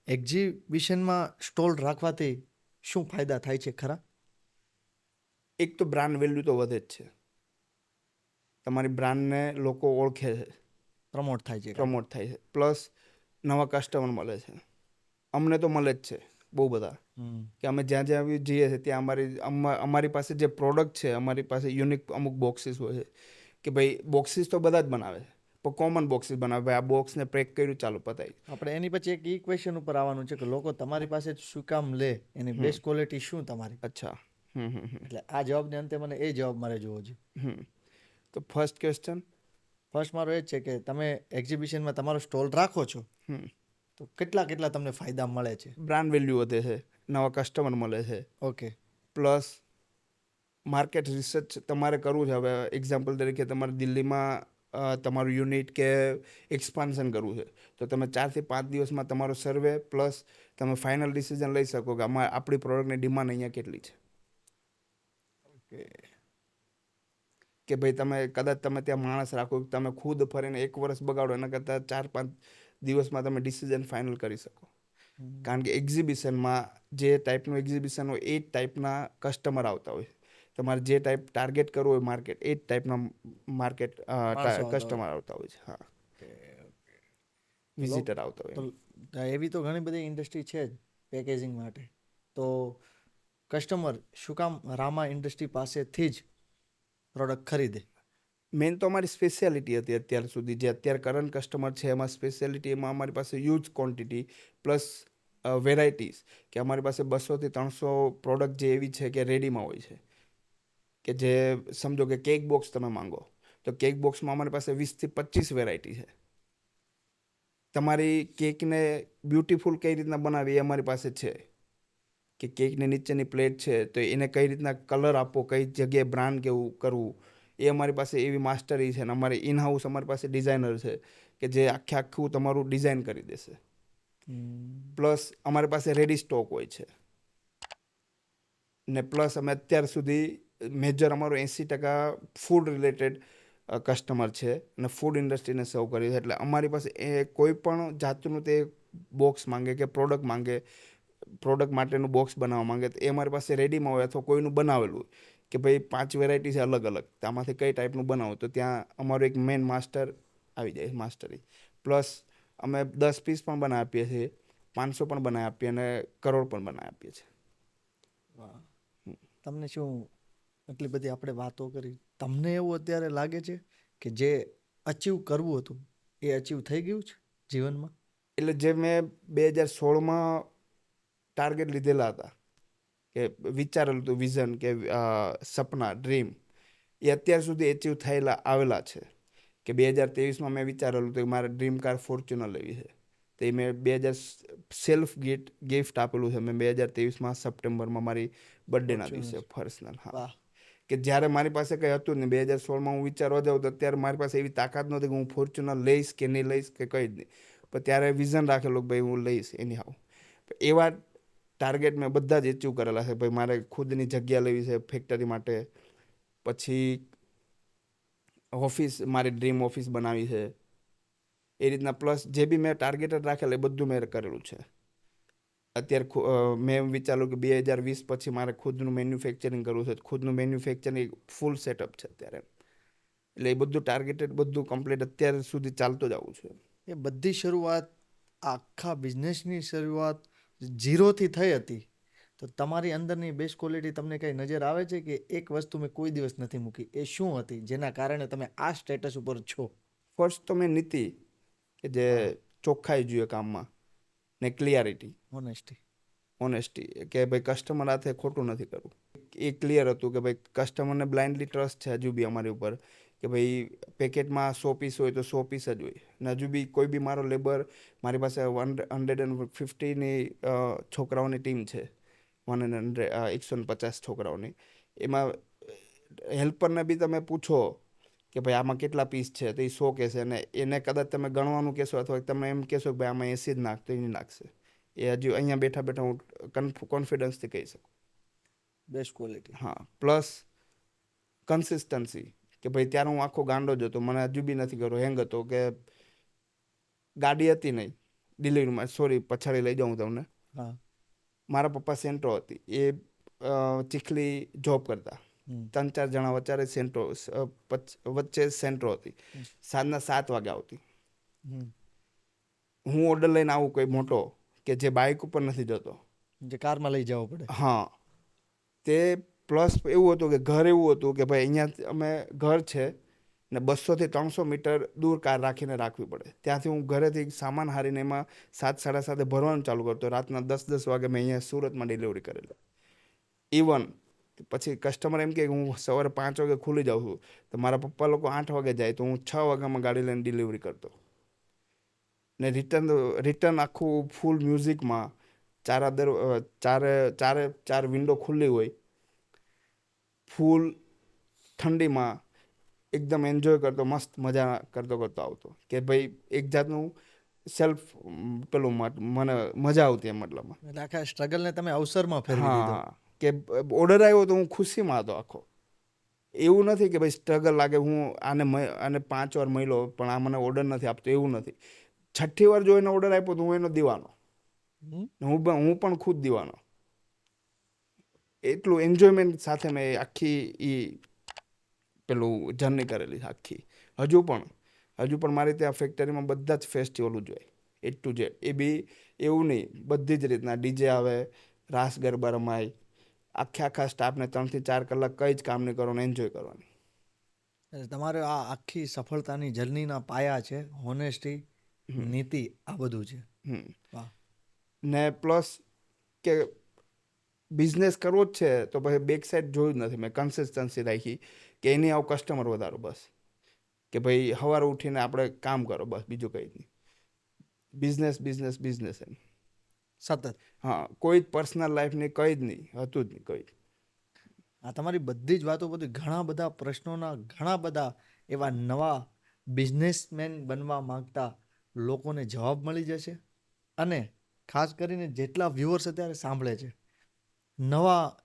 એક્ઝિબિશનમાં સ્ટોલ રાખવાથી શું ફાયદા થાય છે ખરા? એક તો બ્રાન્ડ વેલ્યુ તો વધે જ છે, તમારી બ્રાન્ડને લોકો ઓળખે છે, પ્રમોટ થાય છે. પ્રમોટ થાય છે, પ્લસ નવા કસ્ટમર મળે છે. અમને તો મળે જ છે બહુ બધા કે અમે જ્યાં જ્યાં બી જઈએ છીએ ત્યાં અમારી પાસે જે પ્રોડક્ટ છે, અમારી પાસે યુનિક અમુક બોક્સીસ હોય છે કે ભાઈ બોક્સીસ તો બધા જ બનાવે છે પણ કોમન બોક્સીસ બનાવે. ભાઈ આ બોક્સને પેક કર્યું, ચાલો પતાવી. આપણે એની પછી એક ઈ ક્વેશ્ચન ઉપર આવવાનું છે કે લોકો તમારી પાસે શું કામ લે, એની બેસ્ટ ક્વોલિટી શું તમારી? અચ્છા. એટલે આ જવાબને અંતે મને એ જવાબ મારે જોવો છે. તો ફર્સ્ટ ક્વેશ્ચન ફર્સ્ટ મારો એ જ છે કે તમે એક્ઝિબિશનમાં તમારો સ્ટોલ રાખો છો તો કેટલા તમને ફાયદા મળે છે? બ્રાન્ડ વેલ્યુ વધે છે, નવા કસ્ટમર મળે છે, ઓકે, પ્લસ માર્કેટ રિસર્ચ તમારે કરવું છે. હવે એક્ઝામ્પલ તરીકે તમારે દિલ્હીમાં તમારું યુનિટ કે એક્સપાન્શન કરવું છે તો તમે 4 થી 5 દિવસમાં તમારો સર્વે પ્લસ તમે ફાઇનલ ડિસિઝન લઈ શકો કે આપણી પ્રોડક્ટની ડિમાન્ડ અહીંયા કેટલી છે. કે ભાઈ તમે કદાચ તમે ત્યાં માણસ રાખો, તમે ખુદ ફરીને 1 વર્ષ બગાડો એના કરતાં 4-5 દિવસમાં તમે ડિસિઝન ફાઇનલ કરી શકો. કારણ કે એક્ઝિબિશનમાં જે ટાઈપનું એક્ઝિબિશન હોય એ જ ટાઈપના કસ્ટમર આવતા હોય. તમારે જે ટાઈપ ટાર્ગેટ કરવું હોય માર્કેટ, એ જ ટાઈપના માર્કેટ કસ્ટમર આવતા હોય છે. હા, વિઝિટર આવતા હોય. તો એવી તો ઘણી બધી ઇન્ડસ્ટ્રી છે જ પેકેજિંગ માટે. તો કસ્ટમર શું કામ રામા ઇન્ડસ્ટ્રી પાસેથી જ પ્રોડક્ટ ખરીદે? મેઇન તો અમારી સ્પેશિયાલિટી હતી અત્યાર સુધી, જે અત્યારે કરંટ કસ્ટમર છે એમાં સ્પેશિયાલિટી, એમાં અમારી પાસે હ્યુજ ક્વોન્ટિટી પ્લસ વેરાયટીઝ કે અમારી પાસે 200 થી 300 પ્રોડક્ટ જે એવી છે કે રેડીમાં હોય છે. કે જે સમજો કે કેક બોક્સ તમે માંગો તો કેક બોક્સમાં અમારી પાસે 20 થી 25 વેરાયટી છે. તમારી કેકને બ્યુટીફુલ કઈ રીતના બનાવી એ અમારી પાસે છે. કે કેકની નીચેની પ્લેટ છે તો એને કઈ રીતના કલર આપવો, કઈ જગ્યાએ બ્રાન્ડ કેવું કરવું, એ અમારી પાસે એવી માસ્ટરી છે. અને અમારી ઇન હાઉસ અમારી પાસે ડિઝાઇનર છે કે જે આખું તમારું ડિઝાઇન કરી દેશે. પ્લસ અમારી પાસે રેડી સ્ટોક હોય છે. ને પ્લસ અમે અત્યાર સુધી મેજર અમારું 80% ફૂડ રિલેટેડ કસ્ટમર છે અને ફૂડ ઇન્ડસ્ટ્રીને સર્વ કરીએ છીએ. એટલે અમારી પાસે એ કોઈ પણ જાતનું તે બોક્સ માંગે કે પ્રોડક્ટ માંગે, પ્રોડક્ટ માટેનું બોક્સ બનાવવા માંગે તો એ અમારી પાસે રેડીમાં હોય અથવા કોઈનું બનાવેલું હોય કે ભાઈ 5 વેરાયટી છે અલગ અલગ, તો આમાંથી કઈ ટાઈપનું બનાવો તો ત્યાં અમારું એક મેઇન માસ્ટર આવી જાય, માસ્ટરી. પ્લસ અમે 10 પીસ પણ બનાવી આપીએ છીએ, 500 પણ બનાવી આપીએ અને કરોડ પણ બનાવી આપીએ છીએ. તમને શું એટલી બધી આપણે વાતો કરી, તમને એવું અત્યારે લાગે છે કે જે અચીવ કરવું હતું એ અચીવ થઈ ગયું છે જીવનમાં? એટલે જે મેં 2016માં ટાર્ગેટ લીધેલા હતા કે વિચારેલું હતું, વિઝન કે સપના, ડ્રીમ, એ અત્યાર સુધી એચીવ થયેલા આવેલા છે. કે 2023માં મેં વિચારેલું હતું કે મારે ડ્રીમ કાર ફોર્ચ્યુનર લેવી છે. તો એ મેં 2000 સેલ્ફ ગિફ્ટ આપેલું છે મેં 2023માં સપ્ટેમ્બરમાં મારી બર્થડેના દિવસે પર્સનલ. હા, કે જ્યારે મારી પાસે કંઈ હતું જ નહીં. 2016માં હું વિચારવા જાઉં તો અત્યારે મારી પાસે એવી તાકાત નહોતી કે હું ફોર્ચ્યુનર લઈશ કે નહીં લઈશ કે કંઈ જ નહીં. પણ ત્યારે વિઝન રાખેલું કે ભાઈ હું લઈશ એની હાવ. એવા ટાર્ગેટ મેં બધા જ એચીવ કરેલા છે. ભાઈ મારે ખુદની જગ્યા લેવી છે ફેક્ટરી માટે, પછી ઓફિસ, મારી ડ્રીમ ઓફિસ બનાવી છે એ રીતના. પ્લસ જે બી મેં ટાર્ગેટેડ રાખેલું એ બધું મેં કરેલું છે. અત્યારે મેં વિચાર્યું કે 2020 પછી મારે ખુદનું મેન્યુફેક્ચરિંગ કરવું છે. ખુદનું મેન્યુફેક્ચરિંગ ફૂલ સેટઅપ છે અત્યારે. એટલે એ બધું ટાર્ગેટેડ, બધું કમ્પ્લીટ અત્યાર સુધી ચાલતું જ આવું છે. એ બધી શરૂઆત, આખા બિઝનેસની શરૂઆત 0થી થઈ હતી. તો તમારી અંદરની બેસ્ટ ક્વોલિટી તમને કઈ નજર આવે છે કે એક વસ્તુ મેં કોઈ દિવસ નથી મૂકી, એ શું હતી જેના કારણે તમે આ સ્ટેટસ ઉપર છો? ફર્સ્ટ તો મેં નીતિ કે જે ચોખ્ખાઈ જોઈએ કામમાં, ને ક્લિયરિટી, ઓનેસ્ટી કે ભાઈ કસ્ટમર સાથે ખોટું નથી કરવું. એ ક્લિયર હતું કે ભાઈ કસ્ટમરને બ્લાઇન્ડલી ટ્રસ્ટ છે હજુ બી અમારી ઉપર કે ભાઈ પેકેટમાં 100 પીસ હોય તો 100 પીસ જ હોય. ને હજુ બી કોઈ બી મારો લેબર, મારી પાસે 150ની છોકરાઓની ટીમ છે, 150 છોકરાઓની, એમાં હેલ્પરને બી તમે પૂછો કે ભાઈ આમાં કેટલા પીસ છે તો એ 100 કહેશે, અને એને કદાચ તમે ગણવાનું કહેશો અથવા તમે એમ કહેશો કે ભાઈ આમાં 80 જ નાખ, તો એ નહીં નાખશે. એ હજુ અહીંયા બેઠા બેઠા હું કોન્ફિડન્સથી કહી શકું. Best quality. હા, પ્લસ કન્સિસ્ટન્સી, કે ભાઈ ત્યારે હું આખો ગાંડો જ હતો, મને હજુ બી નથી ખબર, હેંગ હતો કે ગાડી હતી નહીં ડિલિવરીમાં. સોરી, પછાડી લઈ જાઉં તમને. હા. મારા પપ્પા સેન્ટ્રો હતી, એ ચીખલી જોબ કરતા. 3-4 જણા વચ્ચે સેન્ટ્રો, વચ્ચે સેન્ટ્રો હતી. સાંજના 7 વાગે આવતી. હું ઓર્ડર લઈને આવું કોઈ મોટો કે જે બાઇક ઉપર નથી જતો, જે કારમાં લઈ જવો પડે. હા, તે પ્લસ એવું હતું કે ઘર એવું હતું કે ભાઈ અહીંયા અમે ઘર છે ને 200 થી 300 મીટર દૂર કાર રાખીને રાખવી પડે. ત્યાંથી હું ઘરેથી સામાન હારીને એમાં 7-7:30 ભરવાનું ચાલુ કરતો. રાતના 10-10 વાગે મેં અહીંયા સુરતમાં ડિલિવરી કરેલી. ઇવન પછી કસ્ટમર એમ કે હું સવારે 5 વાગે ખુલી જાઉં છું, તો મારા પપ્પા લોકો 8 વાગે જાય તો હું 6 વાગ્યામાં ગાડી લઈને ડિલિવરી કરતો. ને રિટર્ન આખું ફૂલ મ્યુઝિકમાં, ચારે વિન્ડો ખુલ્લી હોય, ફૂલ ઠંડીમાં એકદમ એન્જોય કરતો, મસ્ત મજા કરતો આવતો. કે ભાઈ એક જાતનું સેલ્ફ પેલું મને મજા આવતી એમ, મતલબમાં. એટલે આખા સ્ટ્રગલને તમે અવસરમાં ફેરવી દીધો. હા, કે ઓર્ડર આવ્યો તો હું ખુશીમાં હતો આખો. એવું નથી કે ભાઈ સ્ટ્રગલ લાગે હું આને 5 વાર મળ્યો પણ આ મને ઓર્ડર નથી આપતો, એવું નથી. 6ઠ્ઠી વાર જો એને ઓર્ડર આપ્યો તો હું એનો દીવાનો, હું પણ ખુદ દીવાનો. એટલું એન્જોયમેન્ટ સાથે મેં આખી પેલું જર્ની કરેલી આખી. હજુ પણ મારી ત્યાં ફેક્ટરીમાં બધા જ ફેસ્ટિવલ ઉજવાય, A to Z. એ બી એવું નહીં, બધી જ રીતના ડીજે આવે, રાસ ગરબા રમાય, આખા સ્ટાફને 3 થી 4 કલાક કંઈ જ કામ નહીં કરવાનું, એન્જોય કરવાની. તમારે આ આખી સફળતાની જર્નીના પાયા છે હોનેસ્ટી, નીતિ, આ બધું છે. વાહ. ને પ્લસ કે બિઝનેસ કરવો જ છે તો પછી બેક સાઈડ જોયું જ નથી મેં. કન્સિસ્ટન્સી રાખી કે એની આવું કસ્ટમર વધારો, બસ. કે ભાઈ સવારે ઉઠીને આપણે કામ કરો, બસ, બીજું કંઈ નહીં. બિઝનેસ એમ સતત. હા, કોઈ જ પર્સનલ લાઈફની કંઈ જ નહીં હતું, જ નહીં કંઈ. આ તમારી બધી જ વાતો બધી ઘણા બધા પ્રશ્નોના, ઘણા બધા એવા નવા બિઝનેસમેન બનવા માંગતા લોકોને જવાબ મળી જશે. અને ખાસ કરીને જેટલા વ્યુઅર્સ અત્યારે સાંભળે છે, નવા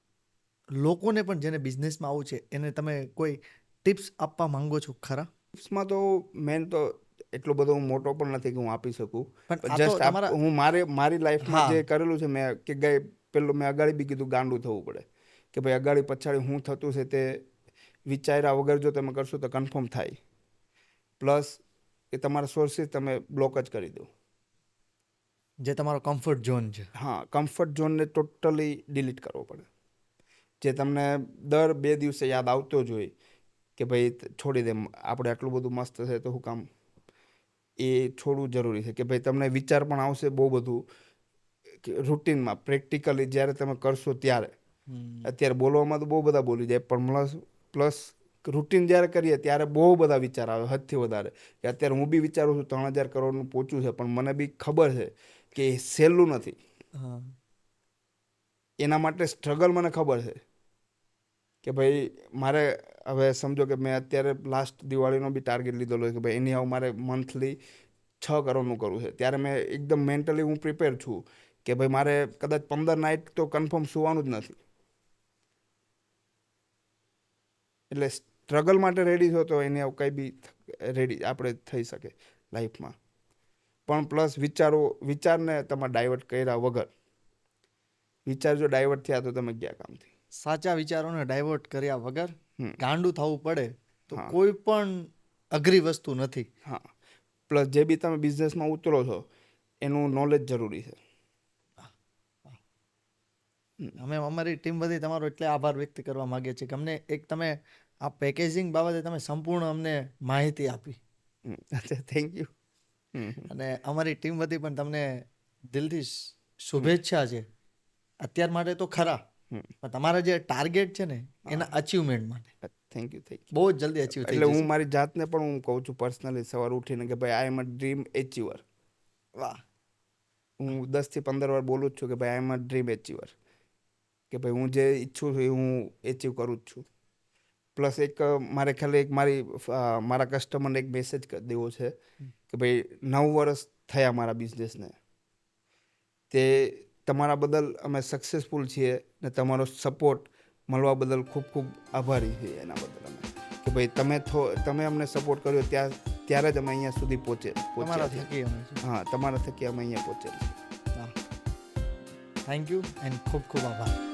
લોકોને પણ જેને બિઝનેસમાં આવું છે, એને તમે કોઈ ટિપ્સ આપવા માંગો છો ખરા? ટિપ્સમાં તો મેન તો એટલો બધો હું મોટો પણ નથી કે હું આપી શકું, પણ આ તો જસ્ટ તમારા- હું મારી લાઈફમાં હા. જે કરેલું છે મેં, કે પેલું મેં અગાડી બી કીધું ગાંડું થવું પડે. કે ભાઈ અગાડી પછાડી હું થતું છે તે વિચાર્યા વગર જો તમે કરશો તો કન્ફર્મ થાય. પ્લસ એ તમારા સોર્સિસ તમે બ્લોક જ કરી દો. જે તમારો કમ્ફર્ટ ઝોન છે. હા, કમ્ફર્ટ ઝોનને ટોટલી ડિલીટ કરવો પડે. જે તમને દર 2 દિવસે યાદ આવતો જ હોય કે ભાઈ છોડી દે, આપણે આટલું બધું મસ્ત છે તો હું કામ, એ છોડવું જરૂરી છે. કે ભાઈ તમને વિચાર પણ આવશે બહુ બધું રૂટીનમાં, પ્રેક્ટિકલી જ્યારે તમે કરશો ત્યારે. અત્યારે બોલવામાં તો બહુ બધા બોલી જાય, પણ પ્લસ રૂટીન જ્યારે કરીએ ત્યારે બહુ બધા વિચાર આવે, હદથી વધારે. કે અત્યારે હું બી વિચારું છું 3000 કરોડનું પહોંચ્યું છે, પણ મને બી ખબર છે કે એ સહેલું નથી. એના માટે સ્ટ્રગલ મને ખબર છે. કે ભાઈ મારે હવે સમજો કે મેં અત્યારે લાસ્ટ દિવાળીનો બી ટાર્ગેટ લીધેલો કે ભાઈ એની મારે મંથલી 6 કરોડનું કરવું છે. ત્યારે મેં એકદમ મેન્ટલી હું પ્રિપેર છું કે ભાઈ મારે કદાચ 15 નાઇટ તો કન્ફર્મ સુવાનું જ નથી. એટલે સ્ટ્રગલ માટે રેડી થયો તો એને કંઈ બી રેડી આપણે થઈ શકે લાઈફમાં. પણ પ્લસ વિચારને તમારે ડાયવર્ટ કર્યા વગર, વિચાર જો ડાયવર્ટ થયા તો તમે ગયા કામથી. સાચા વિચારોને ડાયવર્ટ કર્યા વગર ગાંડું થવું પડે તો હા. કોઈ પણ અઘરી વસ્તુ નથી. હા, પ્લસ જે બી તમે બિઝનેસમાં ઉતરો છો એનું નોલેજ જરૂરી છે. અમે અમારી ટીમ બધી તમારો એટલે આભાર વ્યક્ત કરવા માંગીએ છીએ કે અમને એક તમે આ પેકેજિંગ બાબતે તમે સંપૂર્ણ અમને માહિતી આપી. અચ્છા, થેન્ક યુ. અને અમારી ટીમ વતી પણ તમને દિલથી શુભેચ્છા છે. અત્યાર માટે તો ખરા, પણ તમારા જે ટાર્ગેટ છે ને એના અચીવમેન્ટ માટે થેન્ક યુ. બહુ જ જલ્દી અચીવ થઈ એટલે જશે. હું મારી જાતને પણ હું કહું છું પર્સનલી સવાર ઉઠીને કે ભાઈ આઈ એમ અ ડ્રીમ એચીવર. વાહ. હું 10 થી 15 વાર બોલું જ છું કે ભાઈ આઈ એમ અ ડ્રીમ એચીવર. કે ભાઈ હું જે ઈચ્છું છું એ હું એચીવ કરું જ છું. પ્લસ એક મારે ખ્યાલ એક મારા કસ્ટમરને એક મેસેજ દેવો છે કે ભાઈ 9 વર્ષ થયા મારા બિઝનેસને, તે તમારા બદલ અમે સક્સેસફુલ છીએ ને તમારો સપોર્ટ મળવા બદલ ખૂબ ખૂબ આભારી છીએ એના બદલ અમે, કે ભાઈ તમે અમને સપોર્ટ કર્યો ત્યારે જ અમે અહીંયા સુધી તમારા પહોંચ્યા છીએ. થકી અમે છે. હા, તમારા થકી અમે અહીંયા પહોંચેલા છીએ. થેન્ક યુ એન્ડ ખૂબ ખૂબ આભાર.